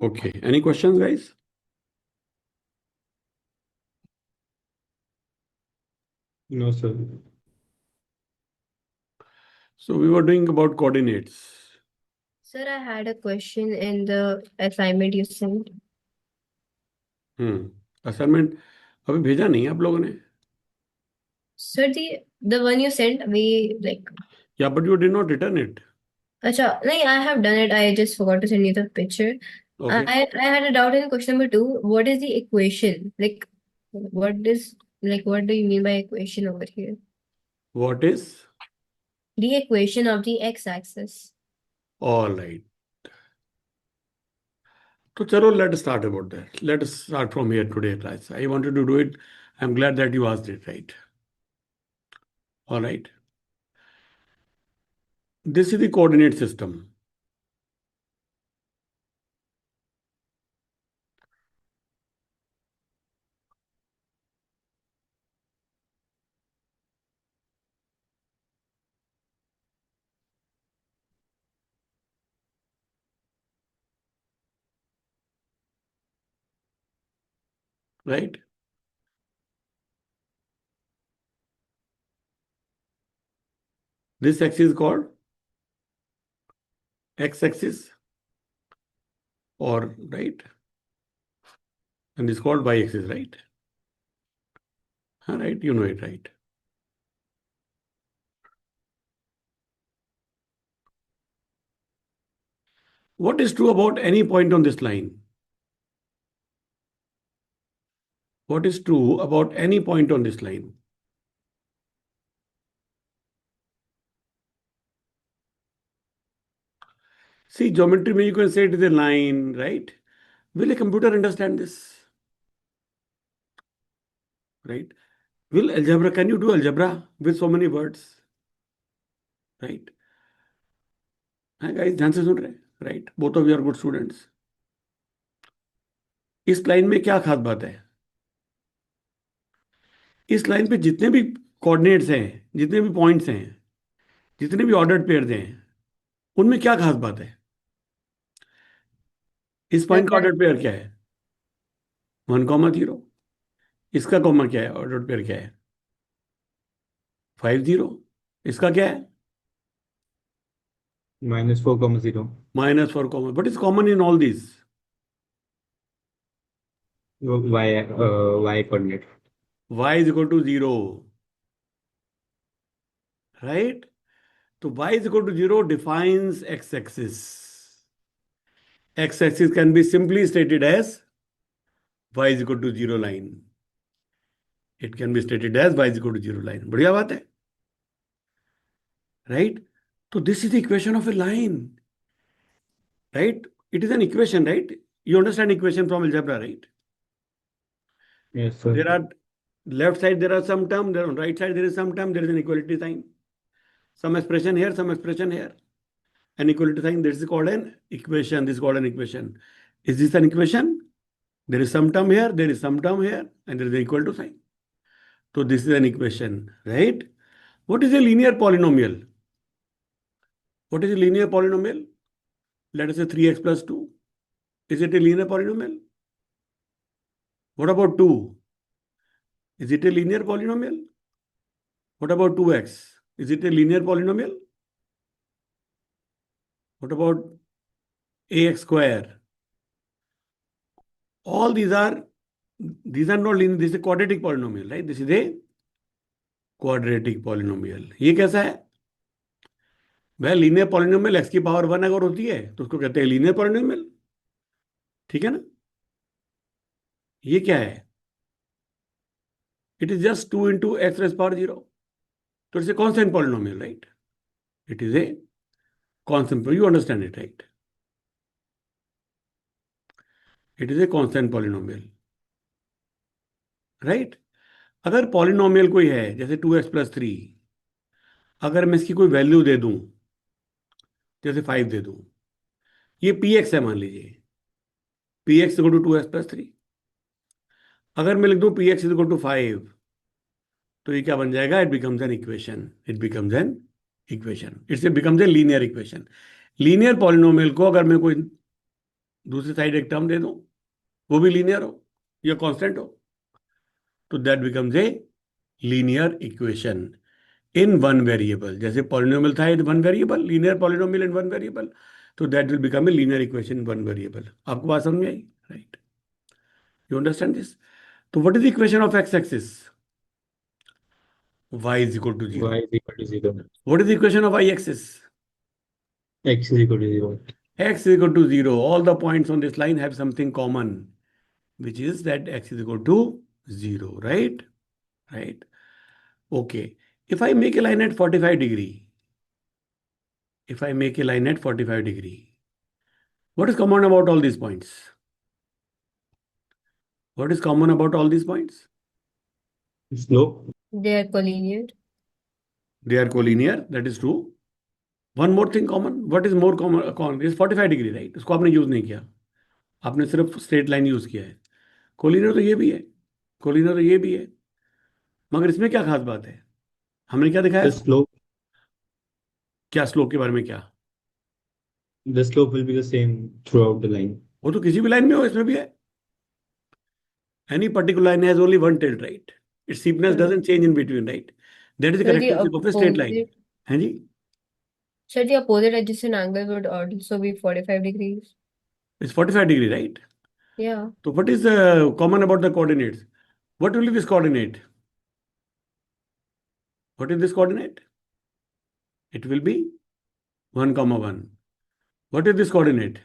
Okay. Any questions, guys? No, sir. So we were doing about coordinates. Sir, I had a question in the assignment you sent. Assignment अभी भेजा नहीं है आप लोगों ने. Sir, the one you sent, we like. Yeah, but you did not return it. Acha, no, I have done it. I just forgot to send you the picture. Okay. I had a doubt in question number 2. What is the equation? Like, what do you mean by equation over here? What is? The equation of the x-axis. All right. So chalo, let's start about that. Let us start from here today, class. I wanted to do it. I'm glad that you asked it, right? All right. This is the coordinate system. Right? This axis is called x-axis, or right? And this is called y-axis, right? All right, you know it, right? What is true about any point on this line? What is true about any point on this line? See, geometry, you can say it is a line, right? Will a computer understand this? Right? Will algebra, can you do algebra with so many words? Right? हाँ guys, ध्यान से सुन रहे हैं, right? Both of you are good students. इस line में क्या खास बात है? इस लाइन पे जितने भी कोऑर्डिनेट्स हैं, जितने भी पॉइंट्स हैं, जितने भी ऑर्डर्ड पेयर्स हैं, उनमें क्या खास बात है? इस पॉइंट का ऑर्डर्ड पेयर क्या है? 1,0. इसका कॉमा क्या है? ऑर्डर्ड पेयर क्या है? 5,0. इसका क्या है? -4,0. -4, but it's common in all these. Y coordinate. Y is equal to 0. Right? So y is equal to 0 defines x-axis. X-axis can be simply stated as y is equal to 0 line. It can be stated as y is equal to 0 line. बढ़िया बात है. Right? So this is the equation of a line. Right? It is an equation, right? You understand equation from algebra, right? Yes, sir. There are left side, there are some term, there on right side, there is some term, there is an equality sign. Some expression here, some expression here. An equality sign, this is called an equation. This is called an equation. Is this an equation? There is some term here, there is some term here, and there is an equal to sign. So this is an equation, right? What is a linear polynomial? What is a linear polynomial? Let us say 3x plus 2. Is it a linear polynomial? What about 2? Is it a linear polynomial? What about 2x? Is it a linear polynomial? What about ax square? All these are not linear. This is a quadratic polynomial, right? This is a quadratic polynomial. ये कैसा है? वह linear polynomial x की power 1 अगर होती है तो उसको कहते हैं लीनियर पॉलिनोमियल. ठीक है ना? ये क्या है? It is just 2 into x raised power 0. So it's a constant polynomial, right? It is a constant. You understand it, right? It is a constant polynomial, right? अगर पॉलिनोमियल कोई है जैसे 2x+3, अगर मैं इसकी कोई वैल्यू दे दूं, जैसे 5 दे दूं, ये px है मान लीजिए, px इक्वल टू 2x+3. अगर मैं लिख दूं px इक्वल टू 5, तो ये क्या बन जाएगा? It becomes an equation. It becomes an equation. It's becomes a linear equation. Linear polynomial को अगर मैं कोई दूसरी साइड एक टर्म दे दो, वो भी लीनियर हो या कांस्टेंट हो, तो that becomes a linear equation in one variable. जैसे पॉलिनोमियल था in one variable, linear polynomial in one variable, तो that will become a linear equation in one variable. आपको बात समझ में आई? Right, you understand this? तो what is the equation of x axis? y is equal to 0. Y is equal to 0. What is the equation of y axis? X is equal to 0. X is equal to 0. All the points on this line have something common, which is that x is equal to 0, right? Right. Okay. If I make a line at 45 degree, if I make a line at 45 degree, what is common about all these points? What is common about all these points? Slope. They are collinear. They are collinear. That is true. One more thing common. What is more common? Is 45 degree, right? उसको आपने use नहीं किया, आपने सिर्फ straight line use किया है. Collinear तो ये भी है, कोलिनियर तो ये भी है, मगर इसमें क्या खास बात है? हमने क्या दिखाया? The slope. क्या स्लोप के बारे में? क्या The slope will be the same throughout the line. वो तो किसी भी लाइन में हो, इसमें भी है. Any particular line has only one tilt, right? It's steepness doesn't change in between, right? That is the So the characteristic of a straight line. opposite, हाँ जी. so the opposite adjacent angle would also be 45 degrees. It's 45 degree, right? Yeah. So what is common about the coordinates? What will be this coordinate? What is this coordinate? It will be 1 comma 1. What is this coordinate?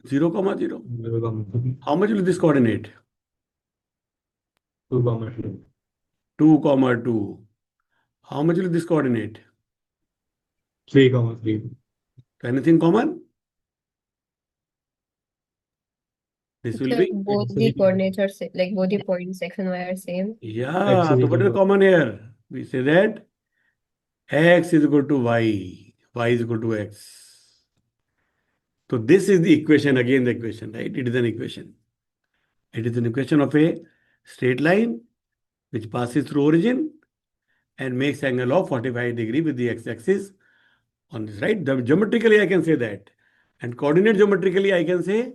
0 comma 0. 0, 2, How much will this coordinate? 2. 2 comma 2. How much will this coordinate? 3, 3. So anything common? This will So be, both X is the equal- coordinates are like both the points x and y are same. yeah. X is So what equal is to- common here? We say that x is equal to y is equal to x. So this is the equation, again the equation, right? It is an equation. It is an equation of a straight line which passes through origin and makes angle of 45 degree with the x-axis on this, right? Geometrically I can say that. And coordinate geometrically I can say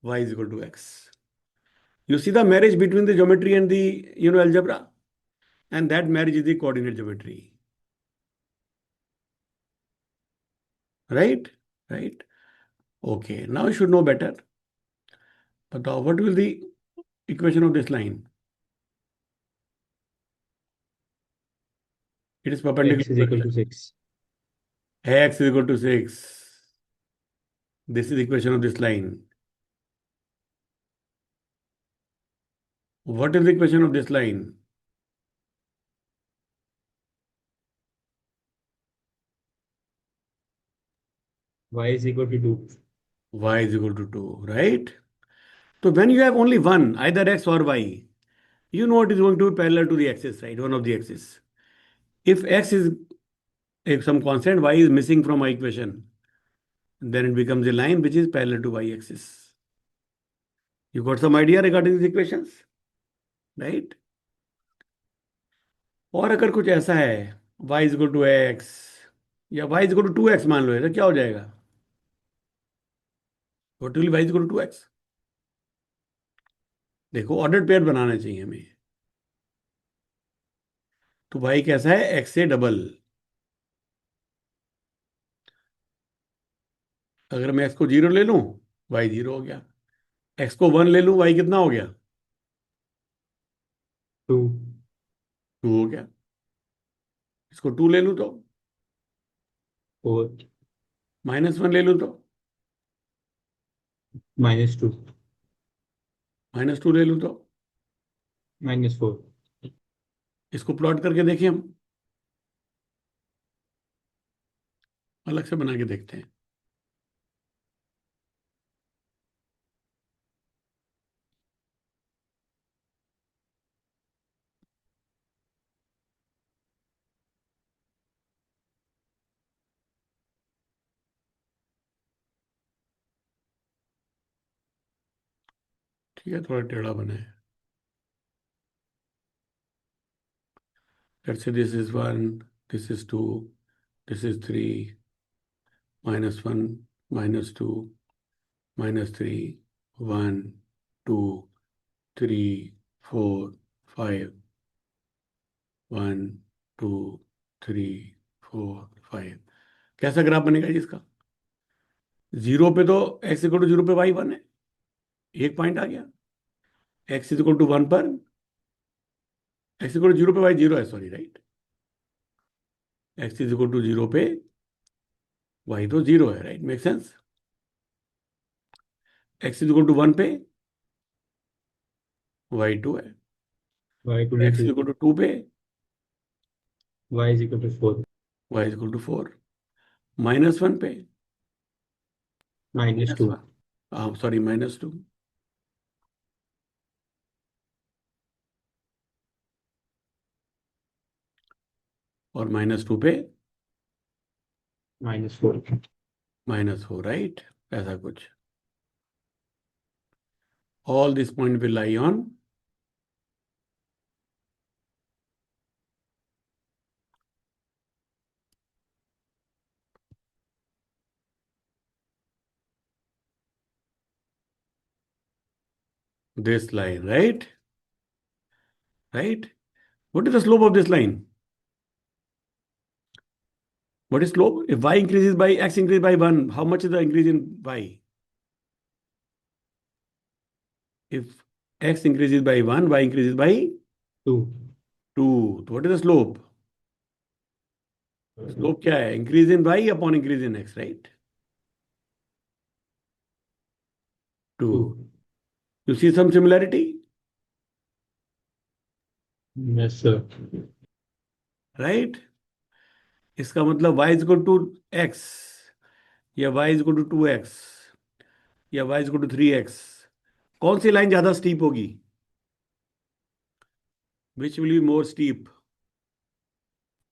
y is equal to x. You see the marriage between the geometry and the algebra, and that marriage is the coordinate geometry. Right? Right? Okay, now you should know better. But what will the equation of this line? It is perpendicular. X is equal to 6. X is equal to 6. This is the equation of this line. What is the equation of this line? Y is equal to 2. Y is equal to 2, right? So when you have only one, either x or y, you know it is going to be parallel to the axis, right? One of the axis. If x is if some constant, y is missing from my equation, then it becomes a line which is parallel to y axis. You got some idea regarding these equations, right? और अगर कुछ ऐसा है y is equal to x या y is equal to 2x मान लो, तो क्या हो जाएगा? What will y is equal to 2x? देखो ऑर्डर पेयर बनाना चाहिए हमें. तो y कैसा है? x से डबल. अगर मैं x को 0 ले लूं, y 0 हो गया. x को 1 ले लूं, y कितना हो गया? 2. 2 हो गया. इसको 2 ले लूं तो, 4. -1 ले लूं तो, -2. -2 ले लूं तो. -4. इसको प्लॉट करके देखिए, हम अलग से बना के देखते हैं. ठीक है, थोड़ा टेढ़ा बना है. Let's say this is 1, this is 2, this is 3, -1, -2, -3, 1, 2, 3, 4, 5, 1, 2, 3, 4, 5। कैसा ग्राफ बनेगा जी इसका? 0 पे तो x इक्वल टू 0 पे y 1 है, एक पॉइंट आ गया। x इक्वल टू 1 पर x इक्वल टू 0 पे y 0 है, sorry, right. x equal to 0 पे y तो 0 है, right, make sense. x equal to 1 पे y 2 है, Y equal to x 2. Equal to 2 पे Y is equal to 4. y equal to 4, -1 पे Minus 2. हाँ सॉरी, -2, और -2 पे Minus 4. -4, राइट, ऐसा कुछ। All this point will lie on this line, right? Right? What is the slope of this line? What is slope? If y increases by x increases by 1, how much is the increase in y? If x increases by 1, y increases by 2. 2. So what is the slope? Slope क्या है? Increase in y upon increase in x, right? 2. 2. You see some similarity? Yes, sir. Right? इसका मतलब y is equal to x या y is equal to 2x या y is equal to 3x, कौन सी line ज्यादा steep होगी? Which will be more steep?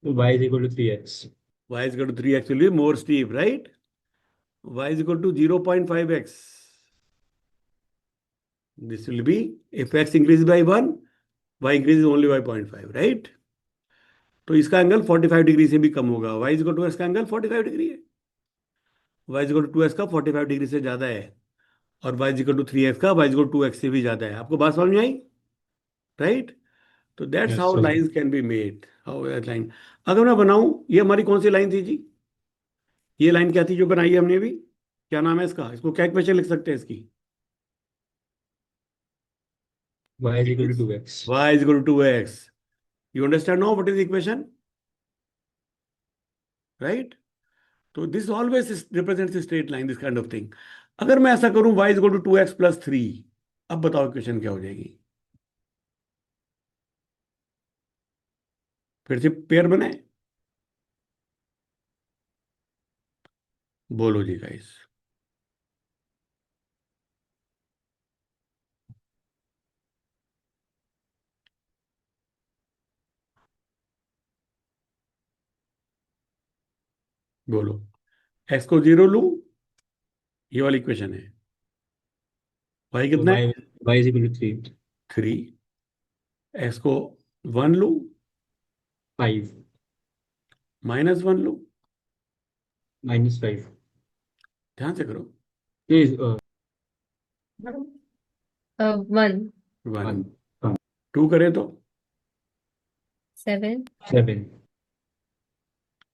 Y is equal to 3x. Y is equal to 3x will be more steep, right? Y is equal to 0.5x. This will be, if x increases by 1, y increases only by 0.5, right? तो इसका angle 45 degree से भी कम होगा। y is equal to x का angle 45 degree है, y is equal to 2x का 45 degree से ज्यादा है, और y is equal to 3x का y is equal to 2x से भी ज्यादा है। आपको बात समझ में आई? राइट? तो that's Yes, how sir. Lines can be made. How line, अगर मैं बनाऊं, ये हमारी कौन सी लाइन थी जी? ये लाइन क्या थी जो बनाई है हमने अभी? क्या नाम है इसका? इसको क्या इक्वेशन लिख सकते हैं इसकी? Y is equal to 2x. y is equal to 2x. You understand now what is the equation? Right? So this always represents a straight line, this kind of thing. अगर मैं ऐसा करूं y is equal to 2x plus 3, अब बताओ equation क्या हो जाएगी? फिर से पेयर बनाए, बोलो जी गाइस। बोलो, x को 0 लूं, ये वाली इक्वेशन है। y So कितना है? y is equal to 3. 3। x को 1 लूं, 5. -1 लूं, Minus 5. ध्यान से करो, Is 1, 1। 1. 2 करें तो 7, 7.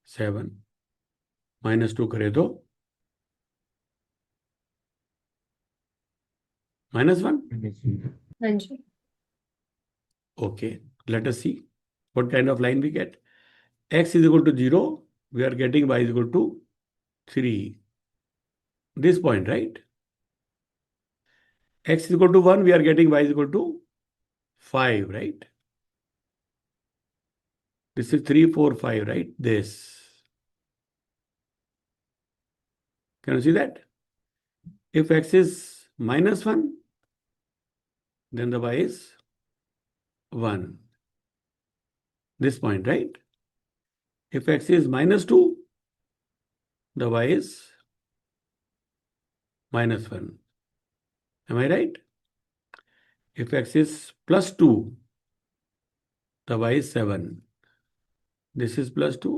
7, -2 करें तो -1। Minus 1. 100. Okay, let us see what kind of line we get. X is equal to 0, we are getting y is equal to 3. This point, right? X is equal to 1, we are getting y is equal to 5, right? This is 3, 4, 5, right? This. Can you see that? If x is -1, then the y is 1. This point, right? If x is -2, the y is -1. Am I right? If x is +2, the y is 7. This is +2.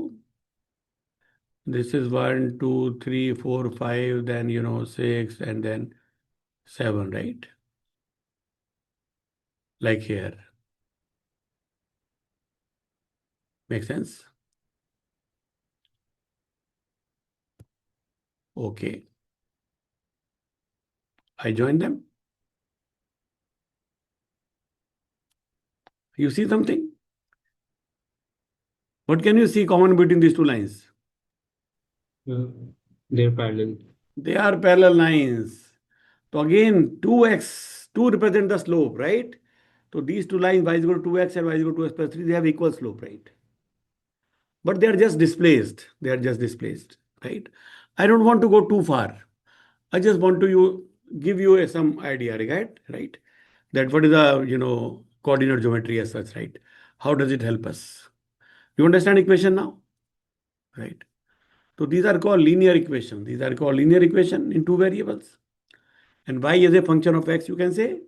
This is 1, 2, 3, 4, 5, then 6, and then 7, right? Like here. Make sense? Okay. I join them. You see something? What can you see common between these two lines? They're parallel. They are parallel lines. So again, 2x, 2 represent the slope, right? So these two lines, y is equal to 2x and y is equal to 2x plus 3, they have equal slope, right? But they are just displaced. They are just displaced, right? I don't want to go too far. I just want to give you some idea, right? That what is the coordinate geometry as such, right? How does it help us? You understand equation now, right? So these are called linear equation. These are called linear equation in two variables. And y is a function of x, you can say.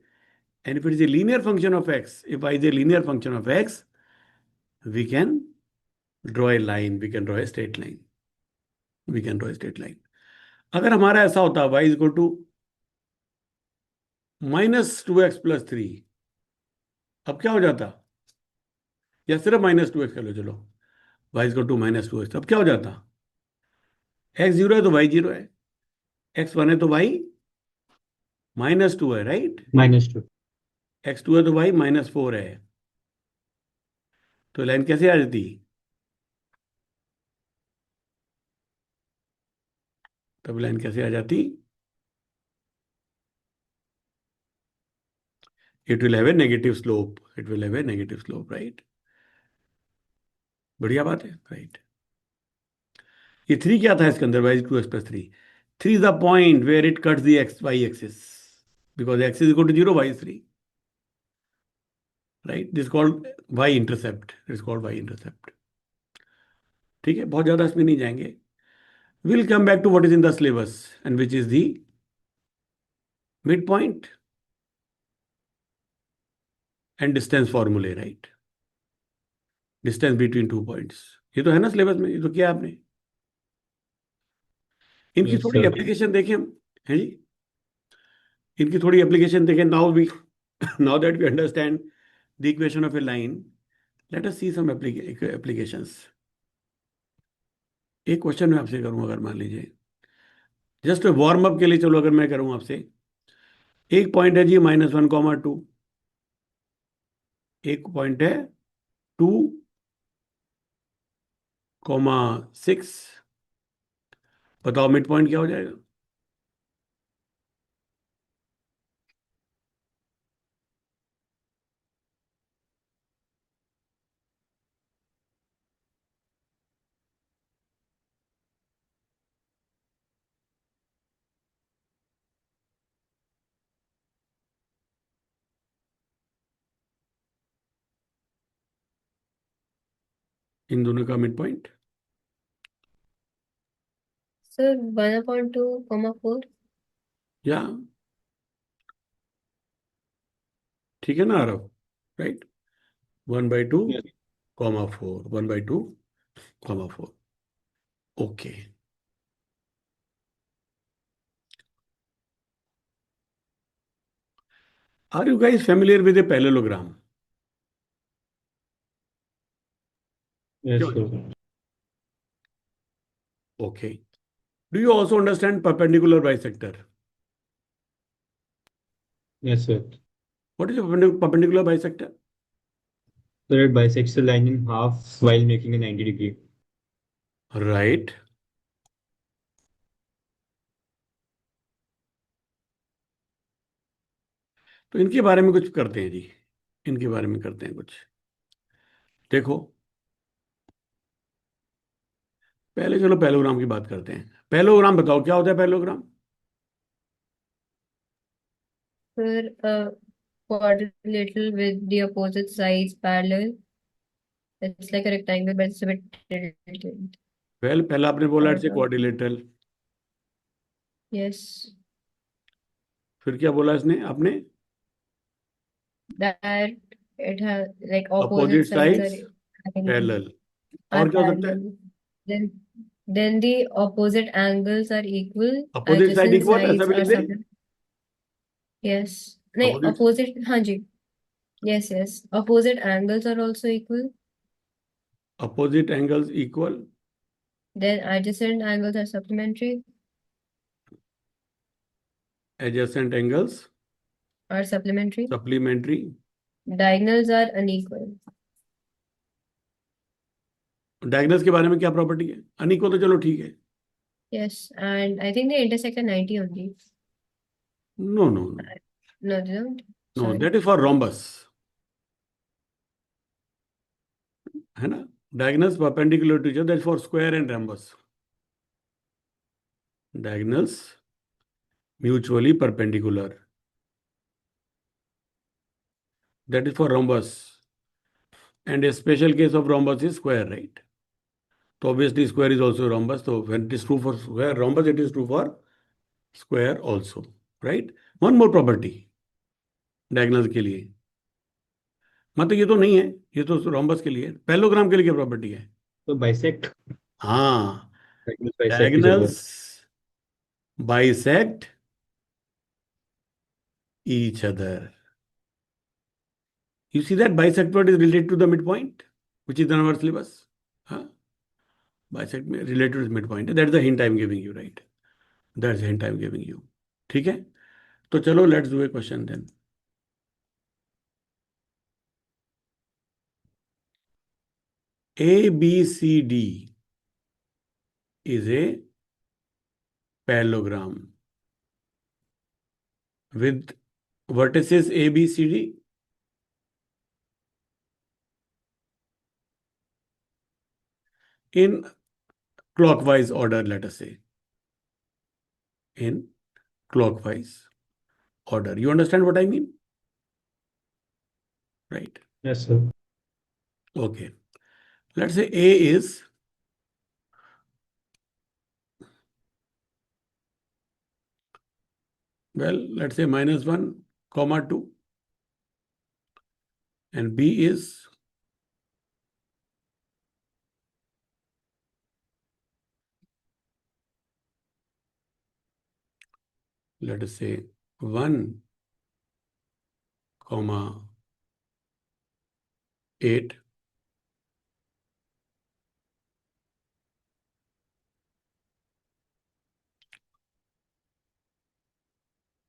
And if it is a linear function of x, if y is a linear function of x, we can draw a line, we can draw a straight line. We can draw a straight line. अगर हमारा ऐसा होता y is equal to -2x plus 3, अब क्या हो जाता? या सिर्फ -2x कर लो, चलो y is equal to -2x, अब क्या हो जाता? x 0 है तो y 0 है, x 1 है तो y -2 है, राइट? -2. x 2 है तो y -4 है. तो लाइन कैसे आ जाती? तब लाइन कैसे आ जाती? It will have a negative slope. It will have a negative slope, right? बढ़िया बात है, राइट? ये 3 क्या था इसके अंदर? y is 2x plus 3. 3 is the point where it cuts the y axis. Because x is equal to 0, y is 3. Right? This is called y-intercept. This is called y-intercept. ठीक है, बहुत ज़्यादा इसमें नहीं जाएंगे. We'll come back to what is in the syllabus and which is the midpoint and distance formulae, right? Distance between 2 points. ये तो है ना सिलेबस में, ये तो किया आपने. इनकी Yes, थोड़ी sir. एप्लीकेशन देखें हम, है जी? इनकी थोड़ी एप्लीकेशन देखें. Now that we understand the equation of a line, let us see some applications. एक क्वेश्चन मैं आपसे करूं, अगर मान लीजिए जस्ट वार्म अप के लिए, चलो अगर मैं करूं आपसे, एक पॉइंट है जी -1,2, एक पॉइंट है 2,6. बताओ मिड पॉइंट क्या हो जाएगा? इन दोनों का मिड पॉइंट Sir, 1/2, 4. या ठीक है ना Aarav, right? 1/2, Yes. 4, 1/2, 4. Okay. Are you guys familiar with a parallelogram? Yes, Sure. sir. Okay. Do you also understand perpendicular bisector? Yes, sir. What is a perpendicular bisector? So it bisects the line in half while making a 90-degree. Right. तो इनके बारे में कुछ करते हैं जी. इनके बारे में करते हैं कुछ. देखो, पहले चलो पैरेललोग्राम की बात करते हैं. पैरेललोग्राम बताओ क्या होता है parallelogram? Sir, quadrilateral with the opposite sides parallel. It's like a rectangle, but it's a bit tilted. पहला आपने बोला it's a Okay. Quadrilateral. Yes. फिर क्या बोला इसने आपने? That it has like Opposite opposite sides are sides parallel. और क्या हो सकता है? parallel. Then the opposite angles are equal. Opposite side Adjacent equal, ऐसा sides भी are लिख दे. subtended. Yes. नहीं, Opposite, opposite, हाँ जी. Yes, yes. Opposite angles are also equal. opposite angles equal, Then adjacent angles are supplementary. adjacent angles Are supplementary. supplementary. Diagonals are unequal. Diagonals के बारे में क्या property है? Unequal तो चलो ठीक है. Yes, and I think they intersect at 90 only. No no no No, they don't. No, Sorry. That is for rhombus, है ना. Diagonals perpendicular to each other, that is for square and rhombus. Diagonals mutually perpendicular, that is for rhombus, and a special case of rhombus is square, right? So obviously square is also rhombus, so when it is true for square rhombus, it is true for square also, right? One more property diagonals के लिए, मतलब ये तो नहीं है, ये तो rhombus के लिए. पैरेललोग्राम के लिए क्या प्रॉपर्टी है? तो बाइसेक्ट, हाँ, bisect each other. diagonals bisect each other. You see that bisect word is related to the midpoint, which is in our syllabus. Huh? Bisect related to the midpoint. That's the hint I'm giving you, right? That's the hint I'm giving you. ठीक है. तो चलो, let's do a question then. ABCD is a parallelogram with vertices ABCD in clockwise order, let us say. In clockwise order. You understand what I mean? Right. Yes sir. Okay. Let's say A is let's say -1, 2, and B is let us say 1, 8.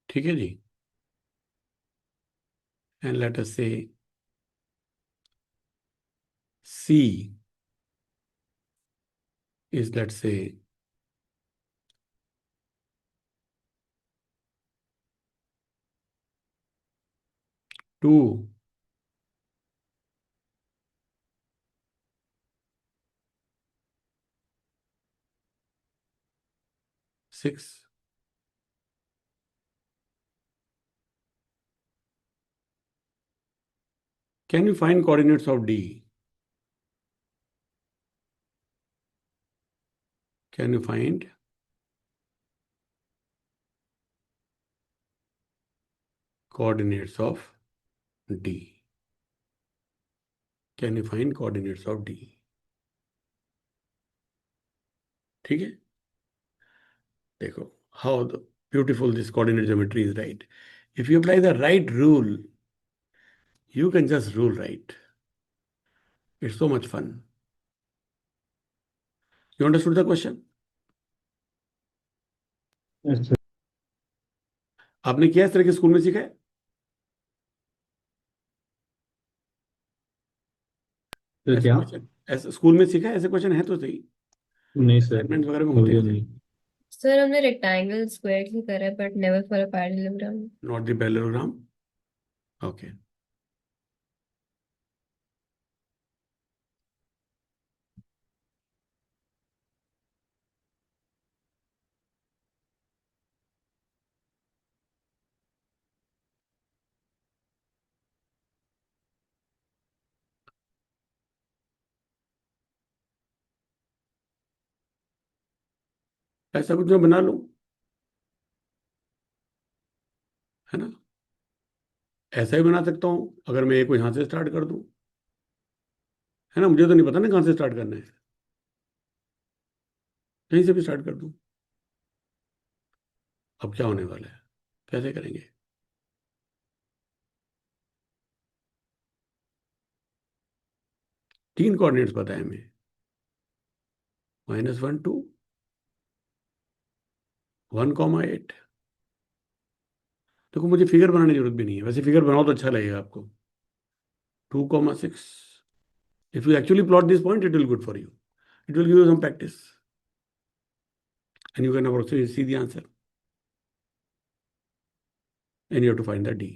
ठीक है जी. And let us say C is, let's say, 2, 6. Can you find coordinates of D? Can you find coordinates of D? Can you find coordinates of D? ठीक है. देखो, how the beautiful this coordinate geometry is, right? If you apply the right rule, you can just rule right. It's so much fun. You understood the question? Yes sir. आपने किया इस तरह के school में सीखा है? तो ऐसे क्या? क्वेश्चन ऐसे स्कूल में सीखा है? ऐसे क्वेश्चन है तो सही. नहीं सर, असाइनमेंट वगैरह में होते अभी हैं ऐसे. नहीं. Sir, हमने rectangle square ही करा है, but never for a parallelogram. Not the parallelogram. Okay. ऐसा कुछ मैं बना लूं, है ना. ऐसा ही बना सकता हूं अगर मैं एक को यहां से स्टार्ट कर दूं, है ना. मुझे तो नहीं पता ना कहां से स्टार्ट करना है. कहीं से भी स्टार्ट कर दूं. अब क्या होने वाला है, कैसे करेंगे? 3 कोऑर्डिनेट्स पता है हमें, -1 2 1,8। देखो मुझे फिगर बनाने की जरूरत भी नहीं है, वैसे फिगर बनाओ तो अच्छा लगेगा आपको। 2,6। If you actually plot this point, it will good for you. It will give you some practice. And you can also see the answer. And you have to find the D.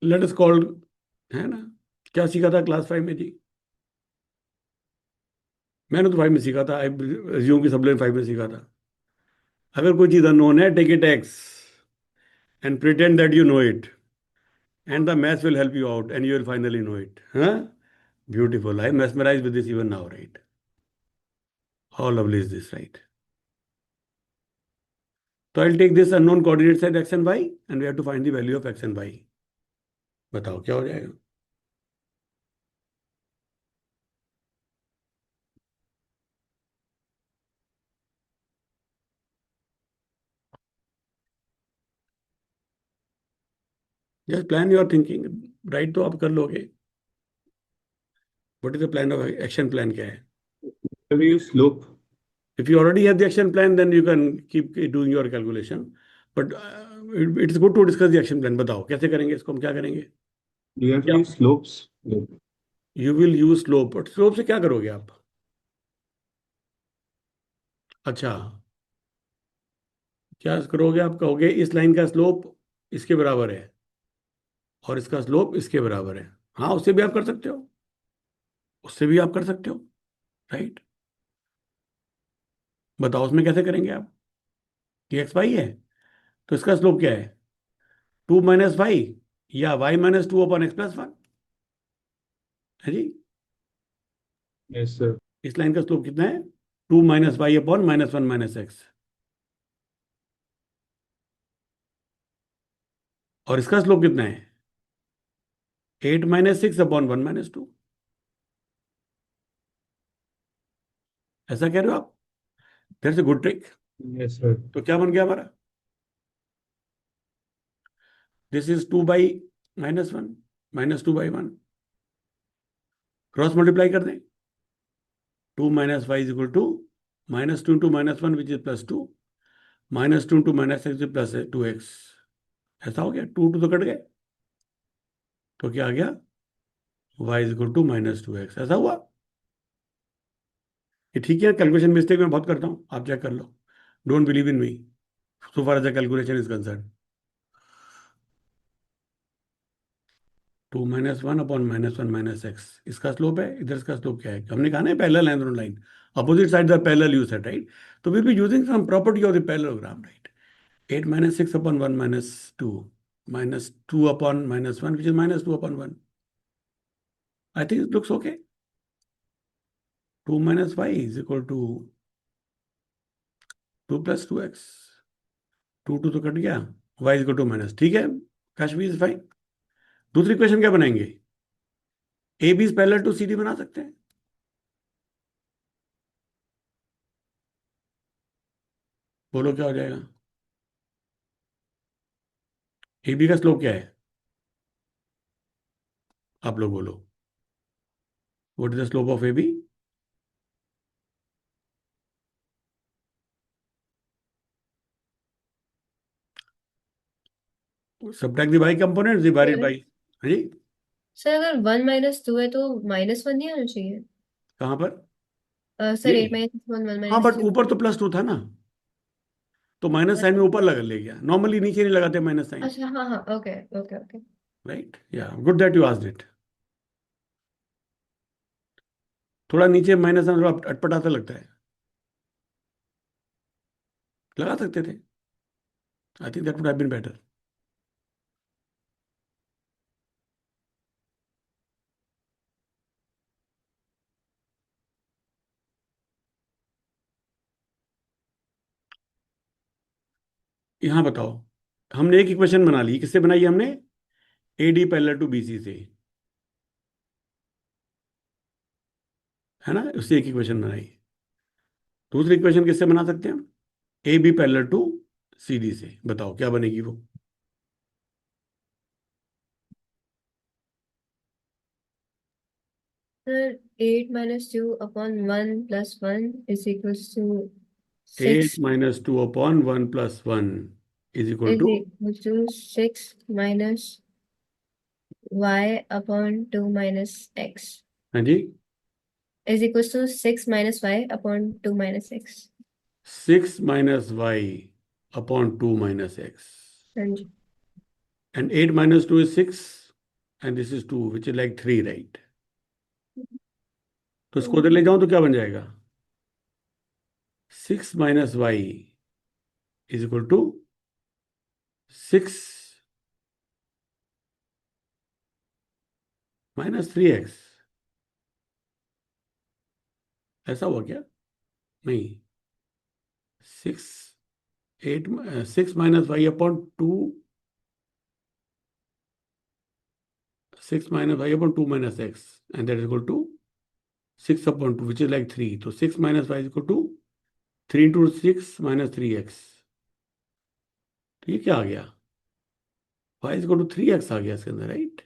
Let us call, है ना, क्या सीखा था class 5 में जी? मैंने तो 5 में सीखा था, एज्यूम की सब लोग 5 में सीखा था। अगर कोई चीज अननोन है, take it x and pretend that you know it, and the maths will help you out and you will finally know it. हाँ, beautiful. I am mesmerized with this even now, right? How lovely is this, right? So I'll take this unknown coordinate set x and y, and we have to find the value of x and y. बताओ क्या हो जाएगा? Just plan your thinking, right तो आप कर लोगे। What is the plan of action? Plan क्या है? We use slope. If you already have the action plan, then you can keep doing your calculation. But it's good to discuss the action plan. बताओ कैसे करेंगे इसको, हम क्या करेंगे? You have to क्या? use slopes. You will use slope, but slope से क्या करोगे आप? अच्छा, क्या करोगे? आप कहोगे इस लाइन का स्लोप इसके बराबर है और इसका स्लोप इसके बराबर है। हाँ, उससे भी आप कर सकते हो, उससे भी आप कर सकते हो, राइट? बताओ उसमें कैसे करेंगे आप? ये एक्स वाई है, तो इसका स्लोप क्या है? 2 - 5 या y-2/x+1 है जी। Yes, sir. इस लाइन का स्लोप कितना है? 2 - y/-1 - x। और इसका स्लोप कितना है? 8 - 6/1 - 2। ऐसा कह रहे हो आप? That's a good trick. Yes, sir. तो क्या बन गया हमारा? This is 2/-1 -2/1। क्रॉस मल्टीप्लाई कर दें। 2 - 5 = 2, -2 × -1 विच इज +2, -2 × -x +2x। ऐसा हो गया, 2 2 तो कट गए, तो क्या आ गया? y = -2x। ऐसा हुआ? ये ठीक है? कैलकुलेशन मिस्टेक मैं बहुत करता हूँ, आप चेक कर लो। Don't believe in me so far as the calculation is concerned. 2 - 1/-1 - x, इसका स्लोप है, इधर इसका स्लोप क्या है? हमने कहा ना पैरेलल है दोनों line, opposite side the parallel you said, right? तो will be using some property of the parallelogram, right? 8 - 6/1 - 2 -2/-1 which is -2/1। I think it looks okay. 2 - 5 = 2 + 2x। 2 2 तो कट गया, y = ठीक है, कश्मीर इज फाइन। दूसरी क्वेश्चन क्या बनाएंगे? A b is parallel to c d बना सकते हैं। बोलो क्या हो जाएगा? ए बी का स्लोप क्या है? आप लोग बोलो, what is the slope of a b? Subtract the by components divided sir by. हाँ जी, सर अगर 1 - 2 है तो -1 नहीं आना चाहिए? कहाँ पर? सर ये, 8 - 1 1 हाँ बट -2। ऊपर तो +2 था ना, तो माइनस साइन में ऊपर लगा ले गया। नॉर्मली नीचे नहीं लगाते माइनस साइन, अच्छा, हाँ हाँ, ओके ओके ओके। राइट? या good that you asked it. थोड़ा नीचे माइनस साइन थोड़ा अटपटा सा लगता है, लगा सकते थे। I think that would have been better. यहाँ बताओ, हमने एक इक्वेशन बना ली, किससे बनाई हमने? A d parallel to b c से, है ना? उससे एक इक्वेशन बनाई। दूसरी इक्वेशन किससे बना सकते हैं हम? A b parallel to c d से। बताओ क्या बनेगी वो? Sir, 8 minus 2 upon 1 plus 1 is equals to 8 6 minus 2 upon 1 plus 1 is equal is to, equal to 6 minus y upon 2 minus x हाँ जी, is equals to 6 minus y upon 2 minus x. 6 minus y upon 2 minus x. And And 8 minus 2 is 6, and this is 2, which is like 3, right? तो इसको उधर ले जाऊं तो क्या बन जाएगा? 6 minus y is equal to 6 minus 3x. ऐसा हुआ क्या? नहीं, 6 8 6 minus y upon 2, 6 minus y upon 2 minus x, and that is equal to 6 upon 2, which is like 3. So 6 minus y is equal to 3 into 6 minus 3x. तो ये क्या आ गया? y is equal to 3x आ गया इसके अंदर, right?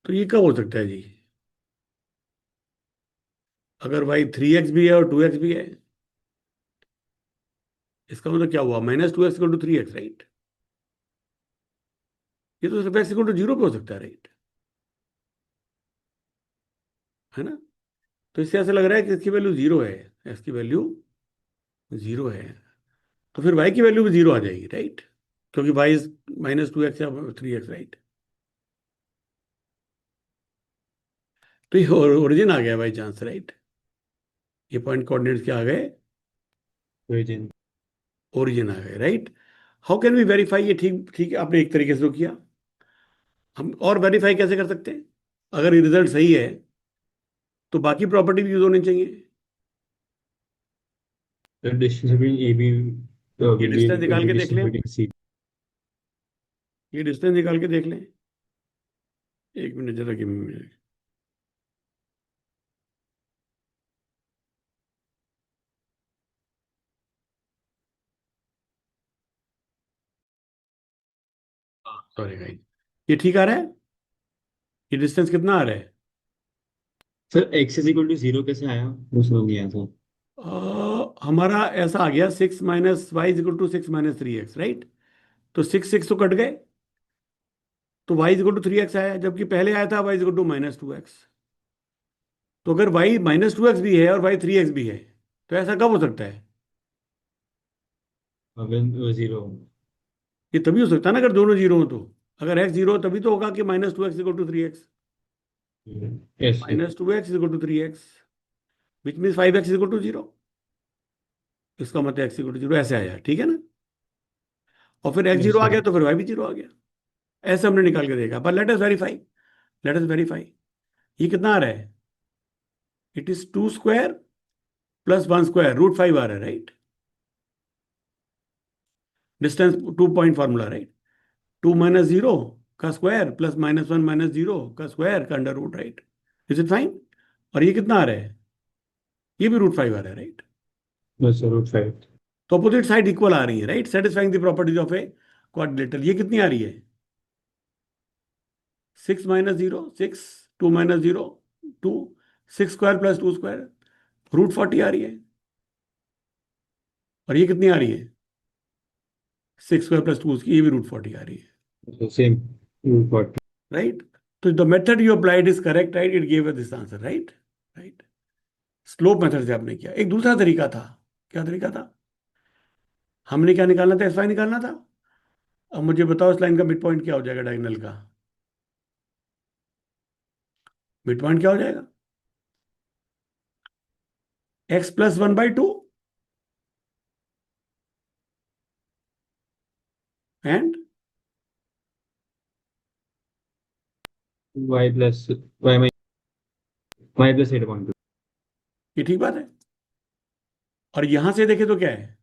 तो ये कब हो सकता है जी? अगर y 3x भी है और 2x भी है, इसका मतलब क्या हुआ? Minus 2x equal to 3x, right? ये तो सिर्फ x इक्वल टू 0 पे हो सकता है, राइट? है ना? तो इससे ऐसा लग रहा है कि इसकी वैल्यू 0 है, x की वैल्यू 0 है, तो फिर y की वैल्यू भी 0 आ जाएगी, राइट? क्योंकि y इज माइनस 2x या 3x, राइट? तो ये ओरिजिन आ गया बाई चांस, राइट? ये पॉइंट कोऑर्डिनेट्स क्या आ गए? origin. ओरिजिन आ गए, right? How can we verify? ये ठीक ठीक है, आपने एक तरीके से तो किया, हम और वेरीफाई कैसे कर सकते हैं? अगर ये रिजल्ट सही है तो बाकी प्रॉपर्टी भी यूज होनी चाहिए। The distance between AB ये will be distance equal to निकाल के देख distance लें, between C. ये डिस्टेंस निकाल के देख लें। एक मिनट जरा, give me minute. Sorry guys, ये ठीक आ रहा है? ये डिस्टेंस कितना आ रहा है? Sir x is equal to 0 कैसे आया? उसमें नहीं आया था. हमारा ऐसा आ गया 6 minus y is equal to 6 minus 3x, right? तो 6 तो कट गए, तो y is equal to 3x आया, जबकि पहले आया था y is equal to minus 2x। तो अगर y माइनस 2x भी है और y 3x भी है, तो ऐसा कब हो सकता है? When 0. ये तभी हो सकता है ना अगर दोनों जीरो हो तो। अगर x जीरो हो तभी तो होगा कि minus 2x equal to 3x। Yes. Minus 2x equal to 3x, which means 5x equal to 0। इसका मतलब x इक्वल टू 0 ऐसे आया, ठीक है ना? और फिर x Yes, जीरो आ sir. गया तो फिर y भी जीरो आ गया। ऐसे हमने निकाल के देखा, पर let us verify, let us verify. ये कितना आ रहा है? It is 2 square plus 1 square, root 5 आ रहा है, right? Distance 2 point formula, right? 2 minus 0 का स्क्वायर प्लस माइनस 1 माइनस 0 का स्क्वायर का under root, right? Is it fine? और ये कितना आ रहा है? ये भी रूट 5 आ रहा है, राइट? Yes, sir, root 5. तो अपोजिट साइड इक्वल आ रही है, right? Satisfying the properties of a quadrilateral. ये कितनी आ रही है? 6 minus 0 6, 2 minus 0 2, 6 square plus 2 square, root 40 आ रही है। और ये कितनी आ रही है? 6 स्क्वायर प्लस 2, ये भी रूट 40 आ रही है, So same root 40. राइट? तो the method you applied is correct, right? It give us this answer, right? Right, slope method से आपने किया। एक दूसरा तरीका था, क्या तरीका था? हमने क्या निकालना था? एस निकालना था। अब मुझे बताओ इस लाइन का मिड पॉइंट क्या हो जाएगा डायगोनल का? मिड पॉइंट क्या हो जाएगा? x plus 1/2 and Y plus y minus y plus 8/2. ये ठीक बात है। और यहां से देखे तो क्या है?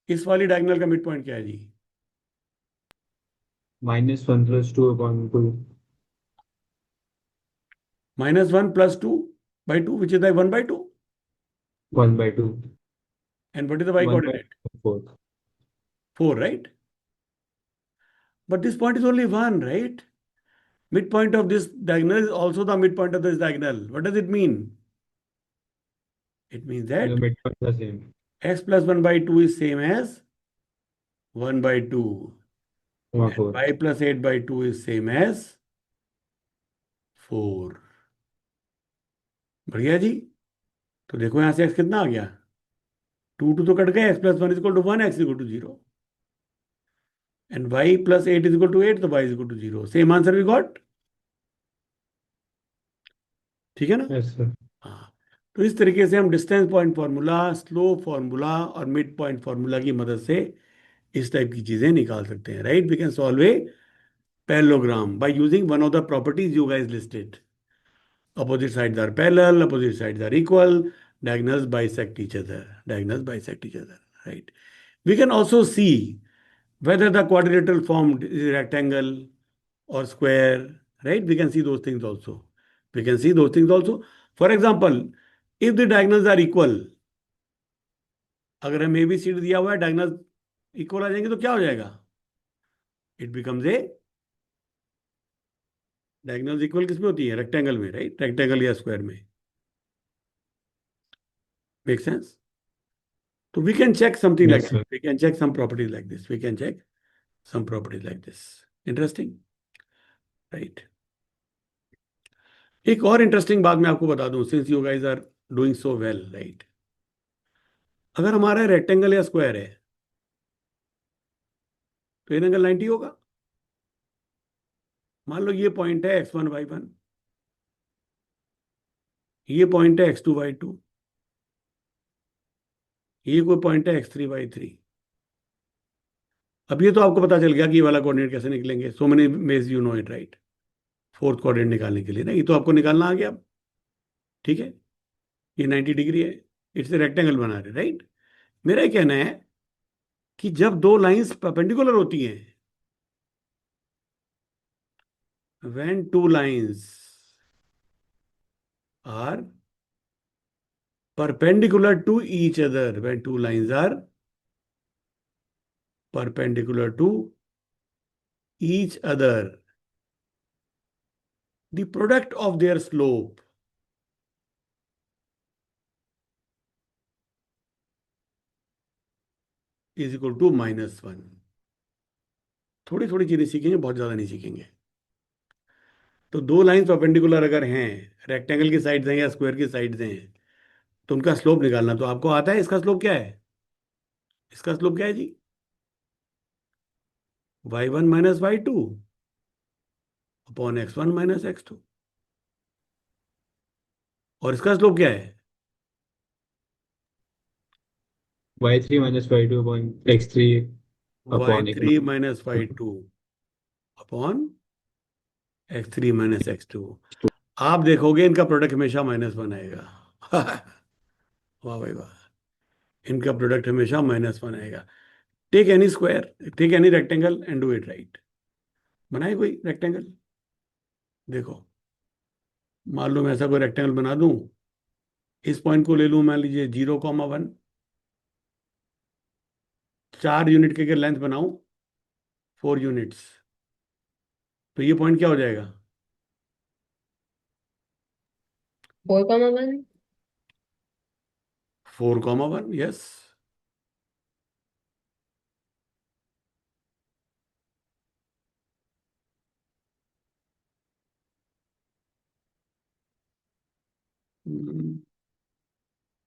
इस वाली डायगोनल का मिड पॉइंट क्या है जी? -1 plus 2/2. -1 plus 2/2 which is the 1/2। 1/2. And what is the y coordinate? 1/4. 4, right? But this point is only 1, right? Midpoint of this diagonal is also the midpoint of this diagonal. What does it mean? It means The that midpoint is the same. x plus 1 by 2 is same as 1 by 2. Comma And 4. y plus 8 by 2 is same as 4. बढ़िया जी. तो देखो यहां से x कितना आ गया? 2 तो cut गया. x plus 1 is equal to 1, x is equal to 0. And y plus 8 is equal to 8, तो y is equal to 0. Same answer we got. ठीक है ना? Yes, sir. हाँ. तो इस तरीके से हम distance point formula, slope formula और मिड पॉइंट फार्मूला की मदद से इस टाइप की चीजें निकाल सकते हैं. Right? We can solve a parallelogram by using one of the properties you guys listed. Opposite sides are parallel, opposite sides are equal, diagonals bisect each other. Diagonals bisect each other. Right? We can also see whether the quadrilateral formed is rectangle or square. Right? We can see those things also. We can see those things also. For example, if the diagonals are equal, अगर हमें ABCD दिया हुआ है, diagonals equal आ जाएंगे तो क्या हो जाएगा? It becomes a diagonal equal किसमें होती है? रेक्टेंगल में. राइट? रेक्टेंगल या स्क्वायर में. Make sense? तो we can check something like Yes, this. sir. We can check some properties like this. We can check some properties like this. Interesting. Right? एक और interesting बात मैं आपको बता दूं, since you guys are doing so well. Right? अगर हमारा rectangle या स्क्वायर है तो एन एंगल 90 होगा. मान लो ये पॉइंट है x1 y1, ये पॉइंट है x2 y2, ये कोई पॉइंट है x3 y3. अब ये तो आपको पता चल गया कि ये वाला कोऑर्डिनेट कैसे निकलेंगे. So many ways you know it. Right? Fourth coordinate निकालने के लिए ना, ये तो आपको निकालना आ गया अब. ठीक है? ये 90 डिग्री है. इट्स रेक्टेंगल बना रहे. राइट? मेरा ये कहना है कि जब दो लाइंस परपेंडिकुलर होती हैं, when two lines are perpendicular to each other, when two lines are perpendicular to each other, the product of their slope is equal to -1. थोड़ी थोड़ी चीजें सीखेंगे, बहुत ज्यादा नहीं सीखेंगे. तो दो लाइंस परपेंडिकुलर अगर हैं, रेक्टेंगल की साइड्स हैं या स्क्वायर की साइड्स हैं, तो उनका स्लोप निकालना तो आपको आता है. इसका स्लोप क्या है? इसका स्लोप क्या है जी? y1 minus y2 upon x1 minus x2. और इसका स्लोप क्या है? Y3 minus Y2 upon X3 upon y3 minus y2 upon x3 minus x2. आप देखोगे इनका प्रोडक्ट हमेशा -1 आएगा. वाह भाई वाह. इनका प्रोडक्ट हमेशा -1 आएगा. Take any square, take any rectangle and do it. Right? बनाए कोई रेक्टेंगल. देखो, मान लो मैं ऐसा कोई रेक्टेंगल बना दूं. इस पॉइंट को ले लूं, मान लीजिए 0,1. 4 यूनिट के लेंथ बनाऊं, 4 यूनिट्स, तो ये पॉइंट क्या हो जाएगा? 4,1. 4,1. यस.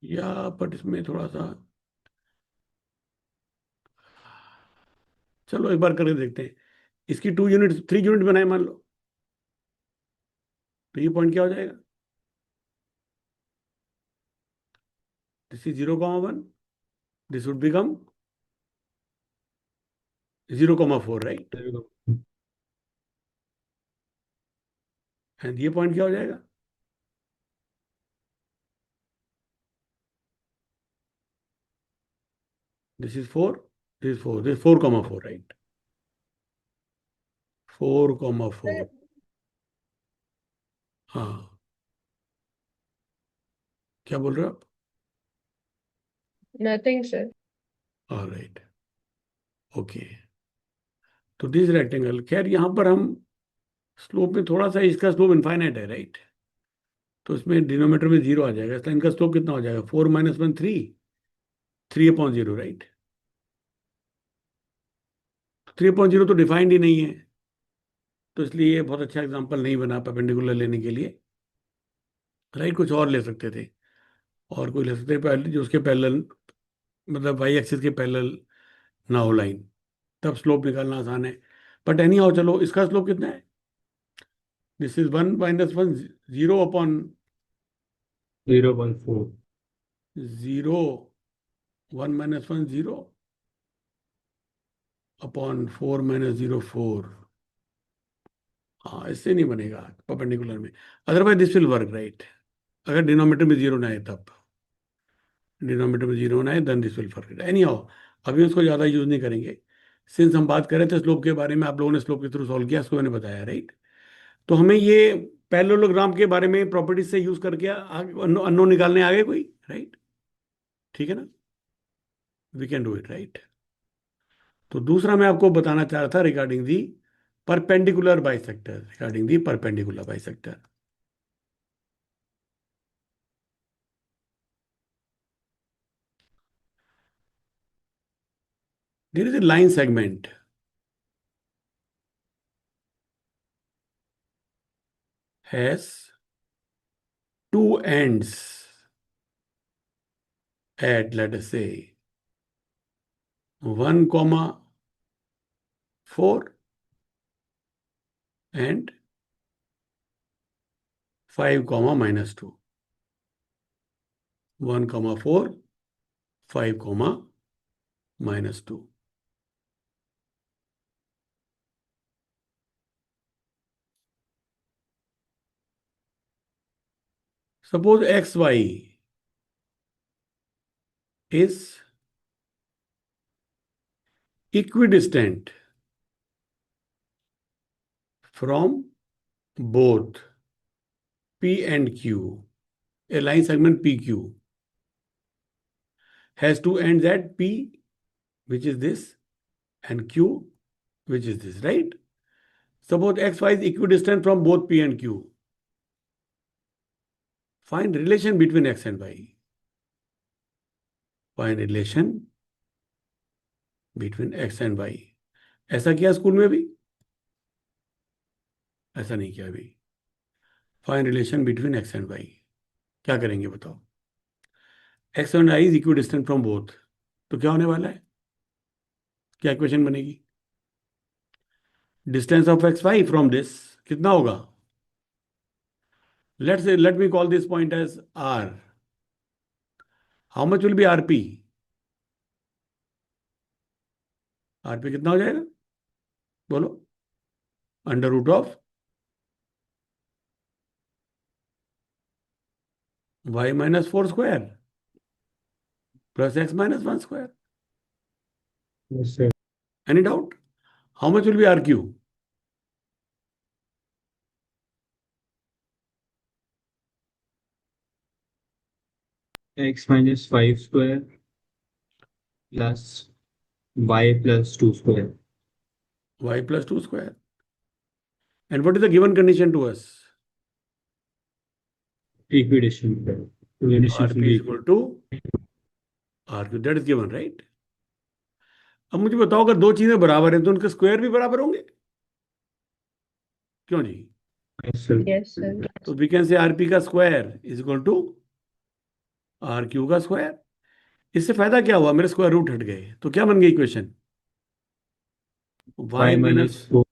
या बट इसमें थोड़ा सा, चलो एक बार करके देखते हैं. इसकी 2 यूनिट, 3 यूनिट बनाए मान लो, तो ये पॉइंट क्या हो जाएगा? This is 0,1. This would become 0,4. Right? And ये पॉइंट क्या हो जाएगा? This is 4. This is 4. This 4,4. Right? 4,4. हाँ. क्या बोल रहे हो आप? Nothing, sir. All right. Okay, तो दिस रेक्टेंगल, खैर यहाँ पर हम स्लोप में थोड़ा सा, इसका स्लोप इनफाइनाइट है राइट, तो इसमें डिनोमीटर में 0 आ जाएगा, इसलिए इनका स्लोप कितना हो जाएगा, 4 - 1 3, 3/0 राइट। 3/0 तो डिफाइंड ही नहीं है, तो इसलिए ये बहुत अच्छा एग्जांपल नहीं बना परपेंडिकुलर लेने के लिए राइट। कुछ और ले सकते थे, और कोई ले सकते थे पहले जो उसके पैरेलल, मतलब वाई एक्सिस के पैरेलल ना हो लाइन, तब स्लोप निकालना आसान है। बट एनी हाउ, चलो इसका स्लोप कितना है, दिस इज 1 - 1 0/0, 0.4. 1 - 1 0/4 - 0/4। हाँ, इससे नहीं बनेगा परपेंडिकुलर में, otherwise this will work right, अगर डिनोमीटर में 0 ना आए तब, डिनोमीटर में 0 ना आए then this will work anyhow. अभी उसको ज़्यादा यूज नहीं करेंगे, सिंस हम बात कर रहे थे स्लोप के बारे में, आप लोगों ने स्लोप के थ्रू सॉल्व किया, इसको मैंने बताया राइट। तो हमें ये पैरेललोग्राम के बारे में प्रॉपर्टीज से यूज करके अननोन निकालने आगे कोई राइट, ठीक है ना, we can do it right. तो दूसरा मैं आपको बताना चाह रहा था regarding the perpendicular bisector, regarding the perpendicular bisector. There is a line segment has two ends at, let us say, 1,4 and 5, -2. 1,4, 5, -2. Suppose XY is equidistant from both P and Q. A line segment PQ has two ends at P, which is this, and Q, which is this, right? Suppose XY is equidistant from both P and Q. Find relation between X and Y. Find relation between X and Y. ऐसा किया school में भी, ऐसा नहीं किया अभी। Find relation between x and y, क्या करेंगे बताओ। X and y is equidistant from both, तो क्या होने वाला है, क्या इक्वेशन बनेगी, distance of x y from this कितना होगा, let me call this point as r, how much will be RP, RP कितना हो जाएगा बोलो, √of y - 4 square plus x - 1 square. Yes, sir. Any doubt? How much will be RQ? X minus 5 square plus y plus 2 square. Y plus 2 square. And what is the given condition to us? Equidistant. Equidistant RP is equal to RQ. That is given, right? अब मुझे बताओ, अगर दो चीजें बराबर हैं तो उनके स्क्वायर भी बराबर होंगे, क्यों जी? Yes, sir. Yes, sir. तो वी कैन से आरपी का square is equal to RQ का स्क्वायर। इससे फायदा क्या हुआ, मेरे स्क्वायर रूट हट गए, तो क्या बन गई equation, Y y minus minus, 4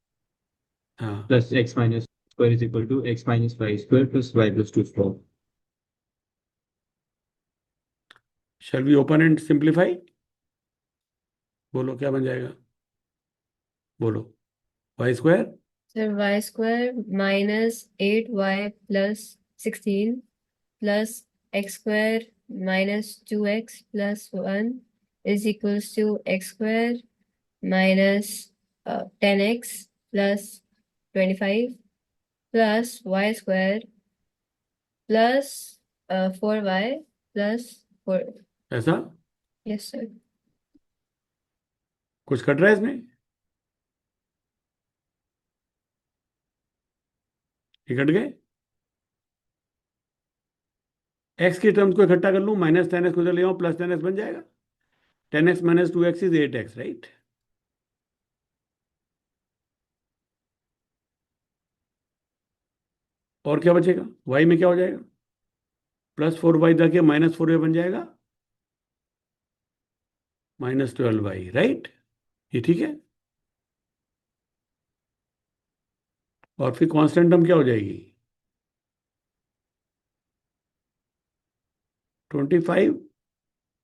हाँ, plus x minus square is equal to x minus 5 square plus y plus 2 square. Shall we open and simplify, बोलो क्या बन जाएगा, बोलो, y², Sir, y square minus 8y plus 16 plus x square minus 2x plus 1 is equals to x square minus 10x plus 25 plus y square plus 4y plus 4. ऐसा Yes, sir. कुछ cut रहा है इसमें? ये कट गए? X की terms को इकट्ठा कर लूँ, माइनस टेन एक्स को इधर ले आऊँ, प्लस टेन एक्स बन जाएगा। 10x minus 2x is 8x, right? और क्या बचेगा? y में क्या हो जाएगा? प्लस 4y जाके माइनस 4y बन जाएगा, माइनस 12y, राइट? ये ठीक है। और फिर कांस्टेंट टर्म क्या हो जाएगी? 25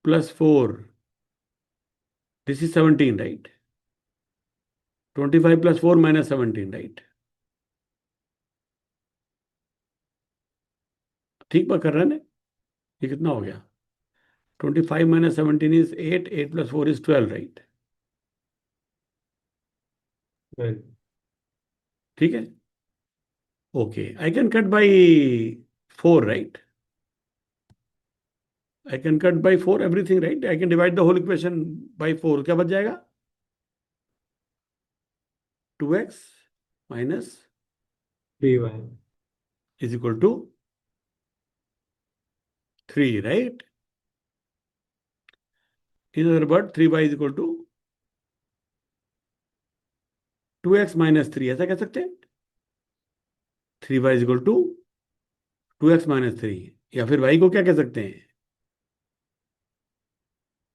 plus 4, this is 17, right? 25 plus 4 minus 17, right? ठीक बात कर रहे हैं ना? ये कितना हो गया? 25 minus 17 is 8, 8 plus 4 is 12, right? 12. ठीक है। Okay, I can cut by 4, right? I can cut by 4 everything, right? I can divide the whole equation by 4. क्या बच जाएगा? 2x minus 3y. is equal to 3, right? In other words, 3y is equal to 2x minus 3. ऐसा कह सकते हैं? 3y is equal to 2x minus 3. या फिर y को क्या कह सकते हैं?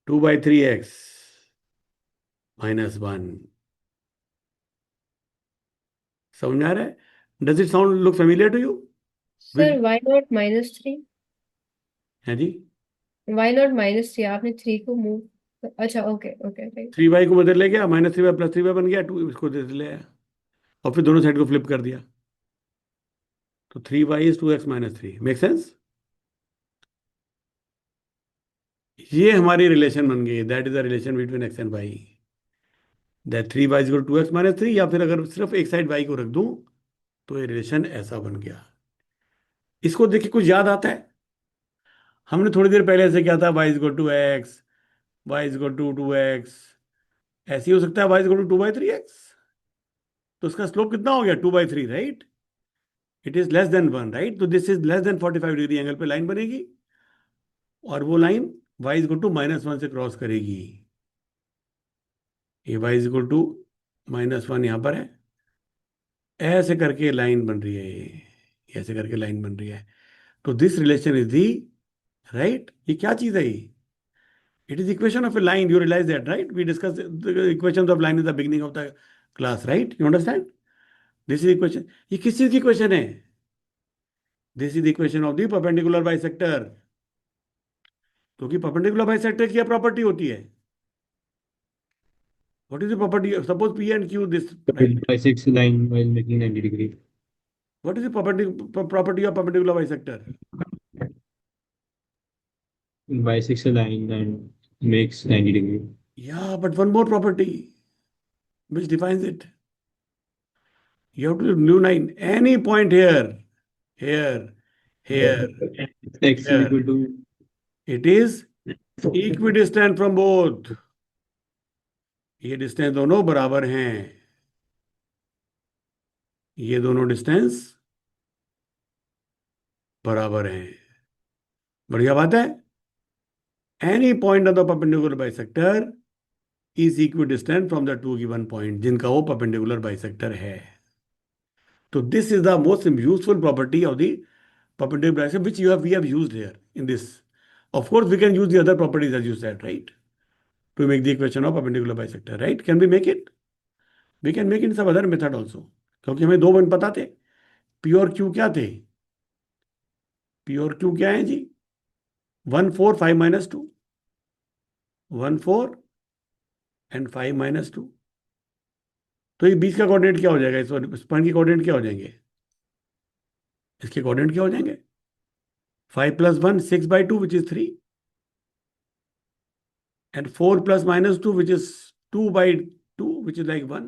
2 by 3x minus 1. समझ में आ रहा है? Does it sound look familiar to you? Sir, why not minus 3? है जी? Why not minus 3? आपने 3 को मूव, अच्छा ओके ओके राइट। 3y को बदल ले गया, माइनस 3y प्लस 3y बन गया, 2 इसको दे ले आया और फिर दोनों साइड को फ्लिप कर दिया, तो 3y is 2x minus 3. Make sense? ये हमारी रिलेशन बन गई, that is the relation between x and y, that 3y is equal to 2x minus 3. या फिर अगर सिर्फ एक साइड y को रख दूं तो ये रिलेशन ऐसा बन गया। इसको देख के कुछ याद आता है? हमने थोड़ी देर पहले ऐसे किया था, y is equal to x, y is equal to 2x, ऐसे ही हो सकता है y is equal to 2 by 3x, तो इसका स्लोप कितना हो गया? 2 by 3, right? It is less than 1, right? तो this is less than 45 degree angle पे लाइन बनेगी और वो line y is equal to -1 से क्रॉस करेगी। ये y is equal to -1 यहां पर है, ऐसे करके लाइन बन रही है, ये ऐसे करके लाइन बन रही है। तो this relation is the, right? ये क्या चीज है? ये it is equation of a line, you realize that, right? We discuss the equations of line in the beginning of the class, right? You understand? This is equation. ये किस चीज की equation है? This is equation of the perpendicular bisector, क्योंकि perpendicular bisector की क्या property होती है? What is the property? Suppose P and Q, this, right? Bisects the line while making 90 degree. What is the property of perpendicular bisector? Bisects the line and makes 90 degree. Yeah, but one more property which defines it. You have to do 9. Any point here, here, here, X is here. equal to It is equidistant from both. ये distance दोनों बराबर हैं, ये दोनों distance बराबर हैं। बढ़िया बात है। Any point of the perpendicular bisector is equidistant from the two given point जिनका वो perpendicular bisector है। तो this is the most useful property of the perpendicular bisector which we have used here in this. Of course, we can use the other properties as you said, right? To make the equation of perpendicular bisector, right? Can we make it? We can make it in some other method also. क्योंकि हमें दो point पता थे। P और Q क्या थे? P और Q क्या है जी? 1 4 5 minus 2, 1 4 and 5 minus 2। तो ये बीच का कोऑर्डिनेट क्या हो जाएगा? इस पॉइंट के कोऑर्डिनेट क्या हो जाएंगे? इसके कोऑर्डिनेट क्या हो जाएंगे? 5 plus 1 6 by 2 which is 3 and 4 plus minus 2 which is 2 by 2 which is like 1।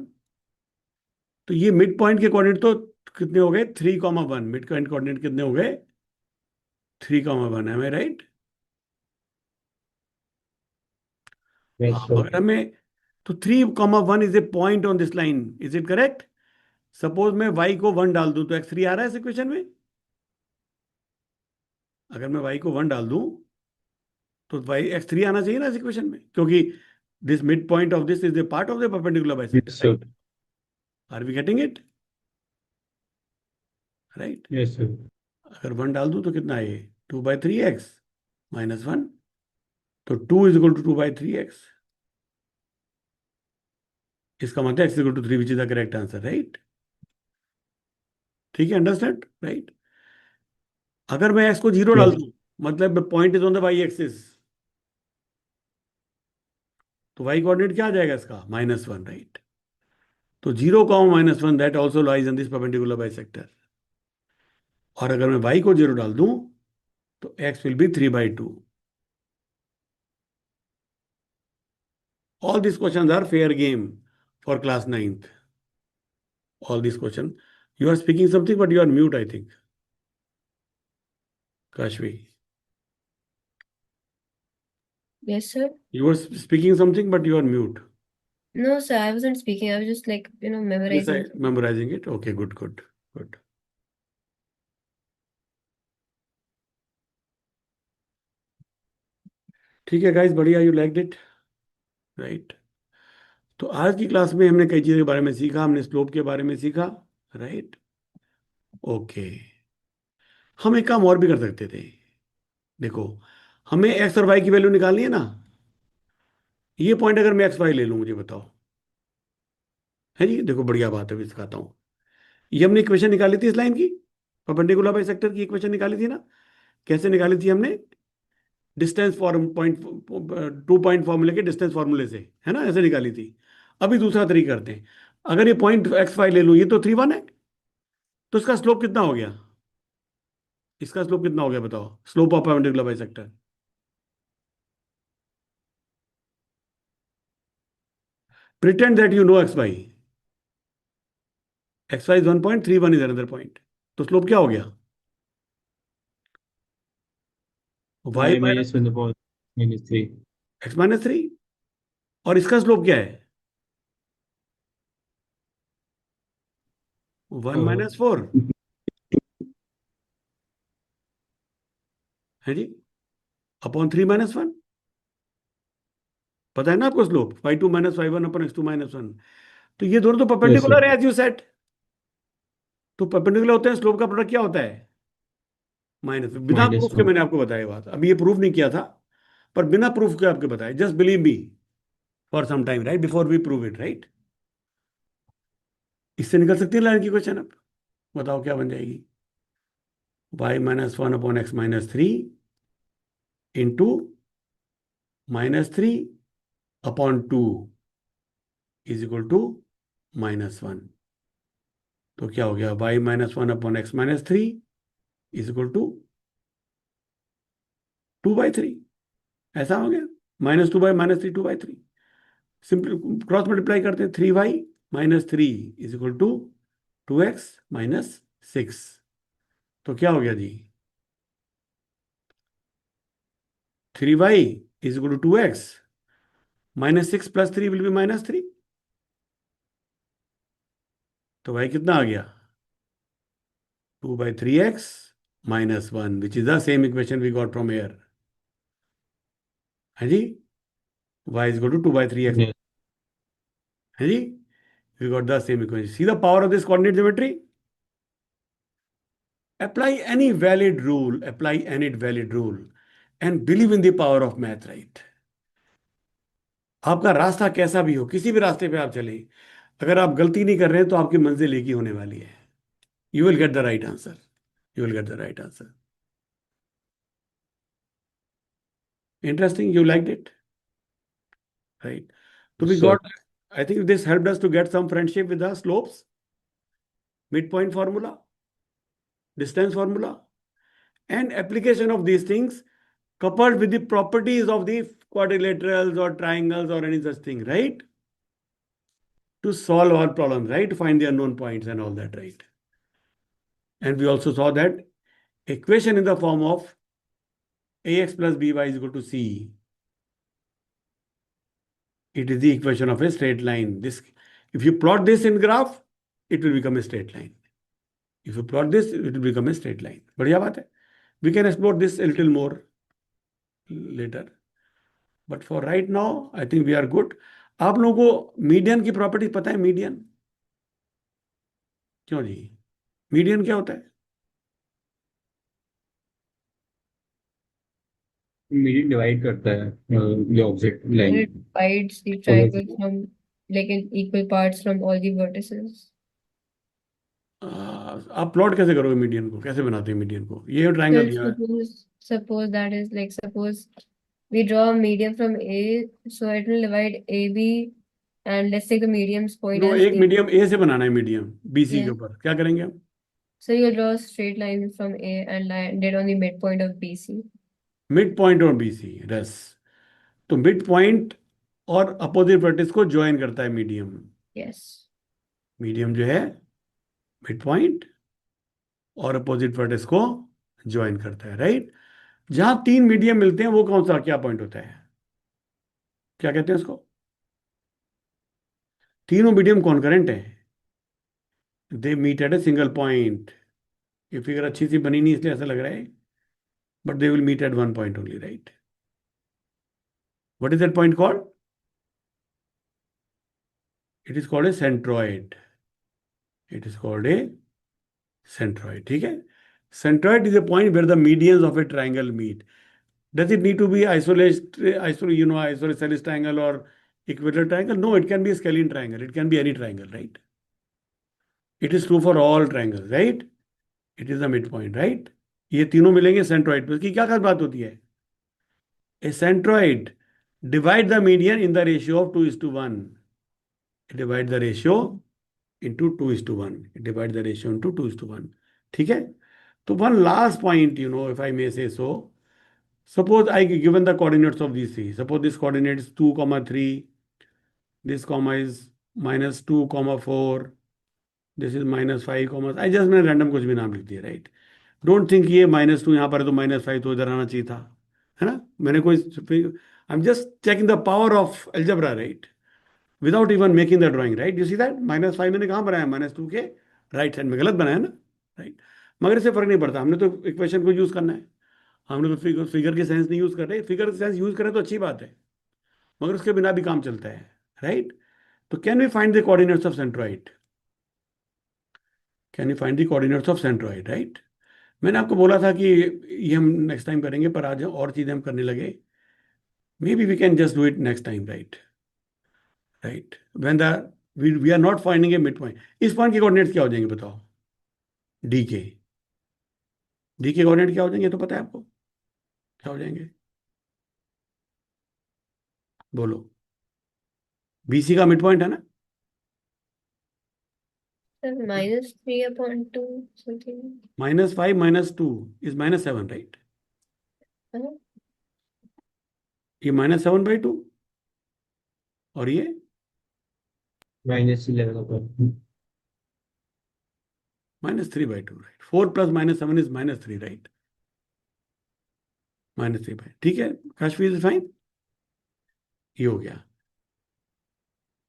तो ये मिड पॉइंट के कोऑर्डिनेट तो कितने हो गए? 3,1। मिड पॉइंट कोऑर्डिनेट कितने हो गए? 3,1। है राइट? Yes, अगर हमें तो 3,1 is a point on this line, is it correct? Suppose मैं y को 1 डाल दूं तो x3 आ रहा है इस इक्वेशन में। अगर मैं y को 1 डाल दूं तो y x3 आना चाहिए ना इस इक्वेशन में, क्योंकि this mid point of this is the part of the perpendicular bisector, Yes, sir. Right? Are we getting it? Right. Yes, sir. अगर 1 डाल दूं तो कितना है ये? 2/3x -1, तो 2 इज इक्वल टू 2/3x। इसका मतलब x equal to 3 which is the correct answer, right? ठीक है, अंडरस्टैंड, राइट? अगर मैं x को 0 डाल Yes. दूं, मतलब point is on the y axis, तो y कोऑर्डिनेट क्या आ जाएगा इसका? -1, राइट? तो 0, -1 that also lies in this perpendicular bisector. और अगर मैं y को 0 डाल दूं तो x will be 3/2। All these questions are fair game for class 9th. All these questions. You are speaking something, but you are mute, I think. Kashvi. Yes, sir. You were speaking something, but you are mute. No, sir, I wasn't speaking. I was just like, memorizing. Memorizing it. Okay, good, good, good. ठीक है guys, बढ़िया, you liked it, right? तो आज की class में हमने कई चीज़ों के बारे में सीखा, हमने स्लोप के बारे में सीखा, राइट? ओके, हम एक काम और भी कर सकते थे। देखो, हमें एक्स और वाई की वैल्यू निकालनी है ना। ये पॉइंट अगर मैं एक्स वाई ले लूँ, मुझे बताओ, है जी? देखो बढ़िया बात है, भी सिखाता हूँ। ये हमने इक्वेशन निकाली थी इस लाइन की, परपेंडिकुलर बाइसेक्टर की इक्वेशन निकाली थी ना। कैसे निकाली थी हमने? डिस्टेंस फॉर्म पॉइंट, 2 पॉइंट फॉर्मूले के डिस्टेंस फॉर्मूले से, है ना, ऐसे निकाली थी। अभी दूसरा तरीका करते हैं। अगर ये पॉइंट x5 ले लूँ, ये तो 3,1 है, तो इसका स्लोप कितना हो गया? इसका स्लोप कितना हो गया बताओ? Slope of perpendicular bisector. Pretend that you no x5, x5 is 1.31 is another point, तो स्लोप क्या हो गया? y Y minus 1 upon -3. x-3। और इसका स्लोप क्या है? 1 - 4, है जी, अपॉन 3 - 1। पता है ना आपको slope? y2 - y1 upon x2 - 1। तो ये दोनों तो Yes, sir. परपेंडिकुलर है, एज यू सेड। तो परपेंडिकुलर होते हैं, स्लोप का प्रोडक्ट क्या होता है? माइनस। बिना प्रूफ के -1. मैंने आपको बताया बात, अभी ये प्रूफ नहीं किया था, पर बिना प्रूफ के आपके बताया। Just believe me for some time, right, before we prove it, right? इससे निकल सकती है लाइन की क्वेश्चन। अब बताओ क्या बन जाएगी? y - 1 upon x - 3 into -3 upon 2 is equal to -1। तो क्या हो गया? y - 1 upon x - 3 is equal to 2/3। ऐसा हो गया, -2 - 3 2/3। सिंपल क्रॉस मल्टीप्लाई करते हैं, 3y - 3 is equal to 2x - 6। तो क्या हो गया जी? 3y is equal to 2x -6 + 3 will be -3। तो y कितना आ गया? 2/3x - 1, which is the same equation we got from here, है जी? y is equal to 2/3x, Yes. है जी? We got the same equation. See the power of this coordinate geometry. Apply any valid rule, apply any valid rule, and believe in the power of math, right? आपका रास्ता कैसा भी हो, किसी भी रास्ते पे आप चले, अगर आप गलती नहीं कर रहे हैं तो आपकी मंजिल एक ही होने वाली है। You will get the right answer, you will get the right answer. Interesting, you liked it, right? So we Yes, sir. got, I think this helped us to get some friendship with the slopes, midpoint formula, distance formula, and application of these things coupled with the properties of the quadrilaterals or triangles or any such thing, right? To solve our problems, right? To find the unknown points and all that, right? And we also saw that equation in the form of ax plus by is equal to c It is the equation of a straight line. This, if you plot this in graph, it will become a straight line. If you plot this, it will become a straight line. बढ़िया बात है. We can explore this a little more later. But for right now, I think we are good. आप लोगों को median की property पता है? Median क्यों जी? मीडियन क्या होता है? मीडियन डिवाइड करता है the opposite It line. divides the triangle from like in equal parts from all the vertices. आप प्लॉट कैसे करोगे मीडियन को? कैसे बनाते हैं मीडियन को? ये So ट्रायंगल दिया है. suppose that is like suppose we draw a median from A, so it will divide AB, and let's take the medium's point no, as एक B. मीडियम ए से बनाना है, मीडियम बीसी के Yeah. ऊपर क्या करेंगे हम? So you draw a straight line from A and land it on the midpoint of BC. Mid point और बीसी, रस. तो मिड पॉइंट और अपोजिट वर्टिस को ज्वाइन करता है मीडियम. Yes. मीडियम जो है मिड पॉइंट और अपोजिट वर्टिस को ज्वाइन करता है, राइट? जहां तीन मीडियम मिलते हैं वो कौन सा क्या पॉइंट होता है? क्या कहते हैं उसको? तीनों मीडियम कॉन्करेंट है. They meet at a single point. ये फिगर अच्छी सी बनी नहीं इसलिए ऐसा लग रहा है, but they will meet at one point only, right? What is that point called? It is called a centroid. It is called a centroid. ठीक है? Centroid is a point where the medians of a triangle meet. Does it need to be isosceles triangle or equilateral triangle? No, it can be a scalene triangle. It can be any triangle, right? It is true for all triangles, right? It is the midpoint, right? ये तीनों मिलेंगे centroid पे. इसकी क्या खास बात होती है? A centroid divide the median in the ratio of 2:1. It divide the ratio into 2:1. It divide the ratio into 2:1. ठीक है? तो one last point, if I may say so. Suppose I given the coordinates of these three. Suppose this coordinate is 2, 3. This comma is -2, 4. This is -5, I just मैंने random कुछ भी नाम लिख दिया, right? Don't think ये -2 यहाँ पर है तो -5 तो इधर आना चाहिए था, है ना? मैंने कोई I'm just checking the power of algebra, right? Without even making the drawing, right? You see that? -5 मैंने कहाँ बनाया? -2 के राइट साइड में. गलत बनाया ना, राइट? मगर इससे फर्क नहीं पड़ता. हमने तो इक्वेशन को यूज करना है. हमने तो फिगर की सेंस नहीं यूज कर रहे. फिगर की सेंस यूज करें तो अच्छी बात है, मगर उसके बिना भी काम चलता है, राइट? तो can we find the coordinates of centroid? Can you find the coordinates of centroid, right? मैंने आपको बोला था कि ये हम नेक्स्ट टाइम करेंगे, पर आज और चीजें हम करने लगे. Maybe we can just do it next time, right? Right, when the we are not finding a mid point. इस पॉइंट के कोऑर्डिनेट्स क्या हो जाएंगे बताओ? डी के कोऑर्डिनेट क्या हो जाएंगे? तो पता है आपको क्या हो जाएंगे? बोलो. बीसी का मिड पॉइंट है ना? So -3/2 something. -5 -2 is -7, right? Uh-huh. ये -7/2 और ये -11. -3/2, right? 4 + -7 is -3, right? -3/, ठीक है. काशफी इज फाइन. ये हो गया.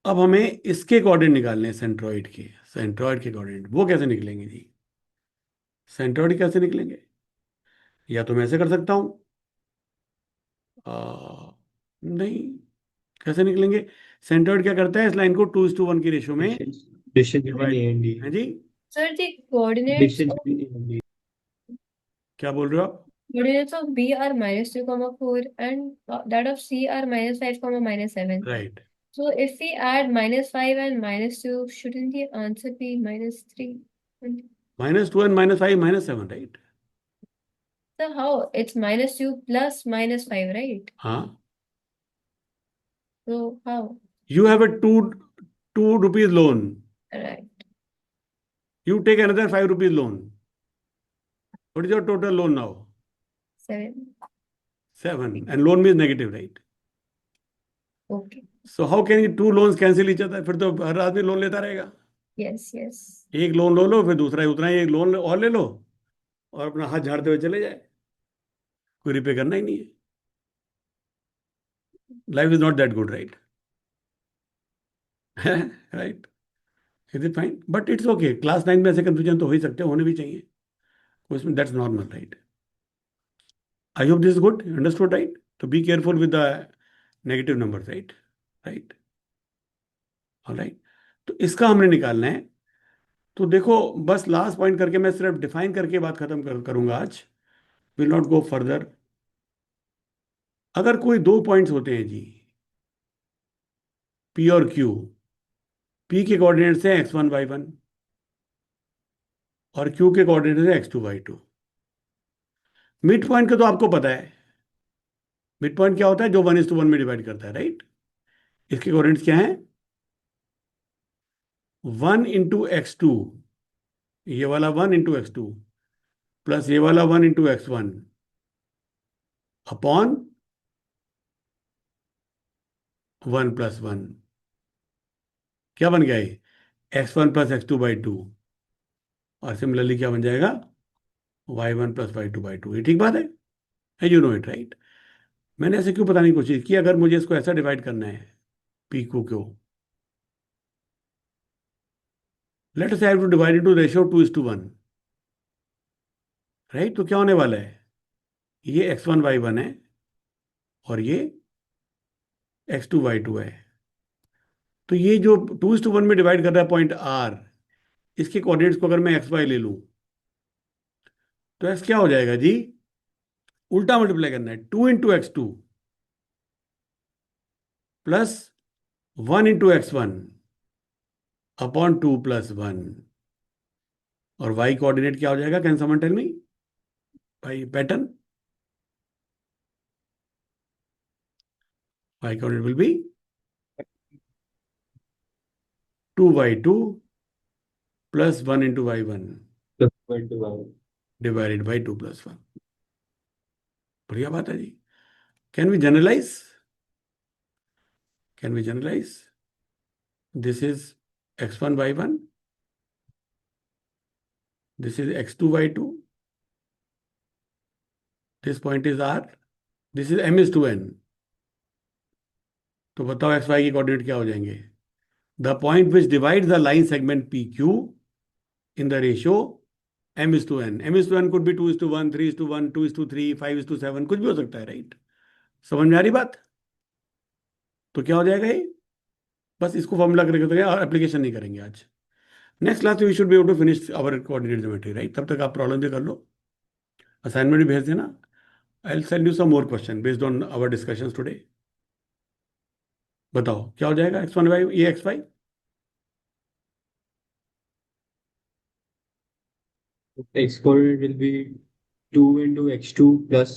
अब हमें इसके कोऑर्डिनेट निकालने हैं, सेंट्रॉइड के. सेंट्रॉइड के कोऑर्डिनेट वो कैसे निकलेंगे जी? सेंट्रॉइड कैसे निकलेंगे? या तो मैं ऐसे कर सकता हूं, नहीं. कैसे निकलेंगे? सेंट्रॉइड क्या करता है? इस लाइन को 2:1 की रेशियो में Distance between A and D. है जी. Sir, the coordinates Distance of between A and D. क्या बोल रहे हो आप? B are -2, 4 and that of C are -5, -7. Right. So if we add -5 and -2, shouldn't the answer be -3? -2 and -5 -7, right? So how? It's -2 plus -5, right? हाँ. So how? You have a 2 rupees loan. Right. You take another 5 rupees loan. What is your total loan now? 7. 7. And loan means negative, right? Okay. So how can you 2 loans cancel each other? फिर तो हर आदमी loan लेता रहेगा. Yes, yes. एक loan लो फिर दूसरा ही उतना ही एक लोन और ले लो और अपना हाथ झाड़ते हुए चले जाए. कोई रिपे करना ही नहीं है. Life is not that good, right? Right, is it fine? But it's okay, class 9 में ऐसे कंफ्यूजन तो हो ही सकते हैं, होने भी चाहिए उसमें, that's normal, right? I hope this is good, understood, right? तो be careful with the negative number, right? Right, alright. तो इसका हमने निकालना है। तो देखो, बस लास्ट पॉइंट करके मैं सिर्फ डिफाइन करके बात खत्म करूंगा आज, विल नॉट गो फर्दर। अगर कोई दो पॉइंट्स होते हैं जी, पी और क्यू, पी के कोऑर्डिनेट्स हैं x1 y1 और क्यू के कोऑर्डिनेट्स हैं x2 y2। मिड पॉइंट का तो आपको पता है, मिड पॉइंट क्या होता है? जो 1:1 में डिवाइड करता है, राइट? इसके कोऑर्डिनेट्स क्या है? 1 × x2, ये वाला 1 × x2 प्लस ये वाला 1 × x1 अपॉन 1 + 1। क्या बन गया ये? x1 + x2/2। और सिमिलरली क्या बन जाएगा? y1 + y2/2। ये ठीक बात है, यू नो इट, राइट? मैंने ऐसे क्यों बताने की कोशिश की? अगर मुझे इसको ऐसा डिवाइड करना है, पी को क्यों, let us have to divide into ratio 2:1, right? तो क्या होने वाला है? ये x1 y1 है और ये x2 y2 है। तो ये जो 2:1 में डिवाइड कर रहा है पॉइंट आर, इसके कोऑर्डिनेट्स को अगर मैं एक्स वाई ले लूं, तो एक्स क्या हो जाएगा जी? उल्टा मल्टीप्लाई करना है, 2 × x2 प्लस 1 × x1 अपॉन 2 + 1। और y कोऑर्डिनेट क्या हो जाएगा? कैन समवन टेल मी भाई pattern? y coordinate will be 2y2 plus 1 × y1 Plus 1 to 1. Divided by 2 + 1। बढ़िया बात है जी। Can we generalize? Can we generalize? This is x1 y1, this is x2 y2, this point is r, this is m:2n। तो बताओ x Y के coordinate क्या हो जाएंगे? The point which divide the line segment P Q in the ratio m:2n। m:2n could be 2:1, 3:1, 2:3, 5:7, कुछ भी हो सकता है, राइट? समझ में आ रही बात? तो क्या हो जाएगा ये? बस इसको फॉर्मूला करके और एप्लीकेशन नहीं करेंगे आज। Next class we should be able to finish our coordinate geometry, right? तब तक आप प्रॉब्लम भी कर लो, असाइनमेंट भी भेज देना। I will send you some more question based on our discussions today. बताओ क्या हो जाएगा? x1 y, ये X Y, X coordinate will be 2 into x2 plus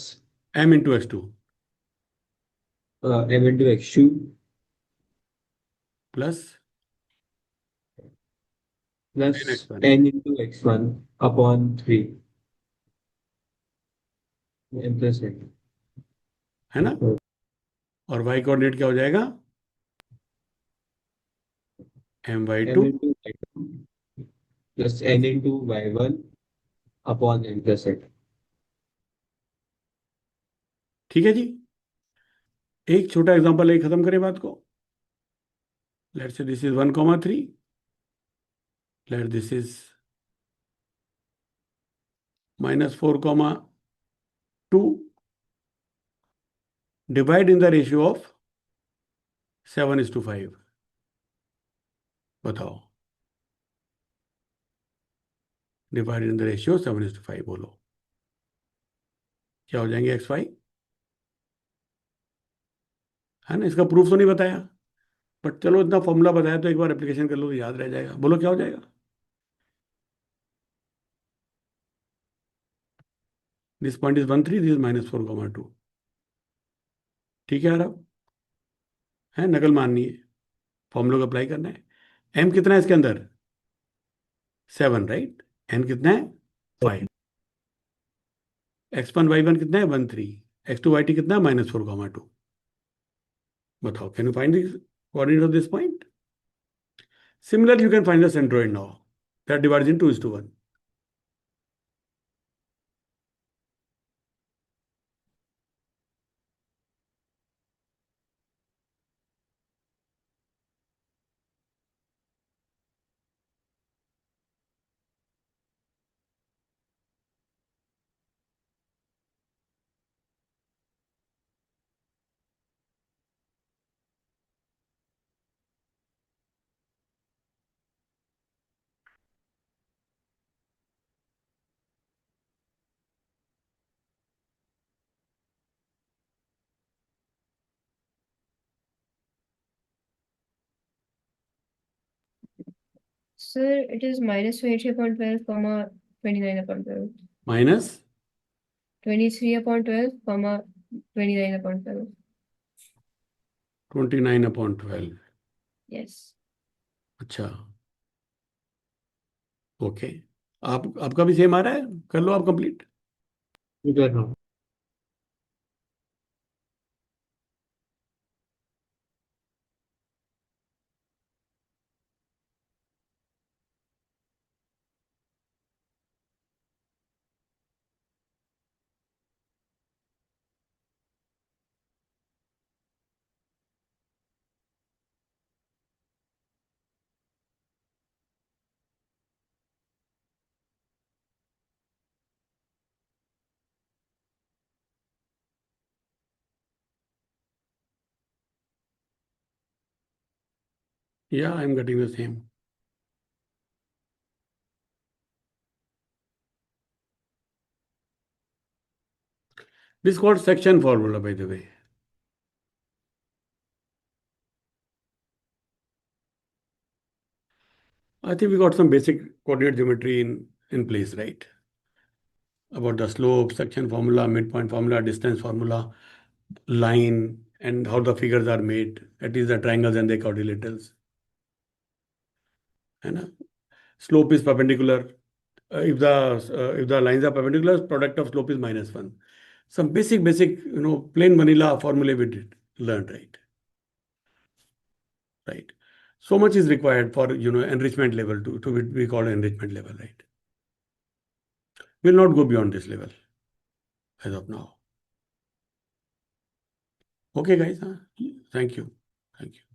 m × x2 m into x2 plus plus n x1, n into x1 upon 3 n plus n. है ना? और y coordinate क्या हो जाएगा? m/2। m into y2 plus n into y1 upon n plus n. ठीक है जी। एक छोटा एग्जांपल लेके खत्म करें बात को। Let's say this is 1, 3, let this is -4, 2, divide in the ratio of 7:5। बताओ, डिवाइड इन द रेशियो 7:5, बोलो क्या हो जाएंगे एक्स वाई? है ना? इसका प्रूफ तो नहीं बताया, बट चलो इतना फॉर्मूला बताया तो एक बार एप्लीकेशन कर लो तो याद रह जाएगा। बोलो क्या हो जाएगा? This point is 1, 3, this is -4, 2। ठीक है यार, अब है नकल माननी है, फॉर्मूला को अप्लाई करना है। एम कितना है इसके अंदर? 7, राइट? एन कितना है? 5। x1 y1 कितना है? 1, 3। x2 y2 कितना है? -4, 2। बताओ, can you find this coordinate of this point? Similarly, you can find the centroid now. That divides in 2:1. Sir, it is minus 23/12, comma 29/12. Minus 23/12, comma 29/12. 29/12. Yes. अच्छा, okay. आपका भी same आ रहा है, कर लो आप कंप्लीट। कर रहा हूँ। Yeah, I'm getting the same. This is called section formula, by the way. I think we got some basic coordinate geometry in place, right? About the slope, section formula, midpoint formula, distance formula, line, and how the figures are made. That is the triangles and the quadrilaterals. And slope is perpendicular. If the lines are perpendicular, product of slope is -1. Some basic, plain vanilla formulae we did learn, right? Right. So much is required for enrichment level to we call enrichment level, right? We'll not go beyond this level as of now. Okay, guys. Thank you. Thank you.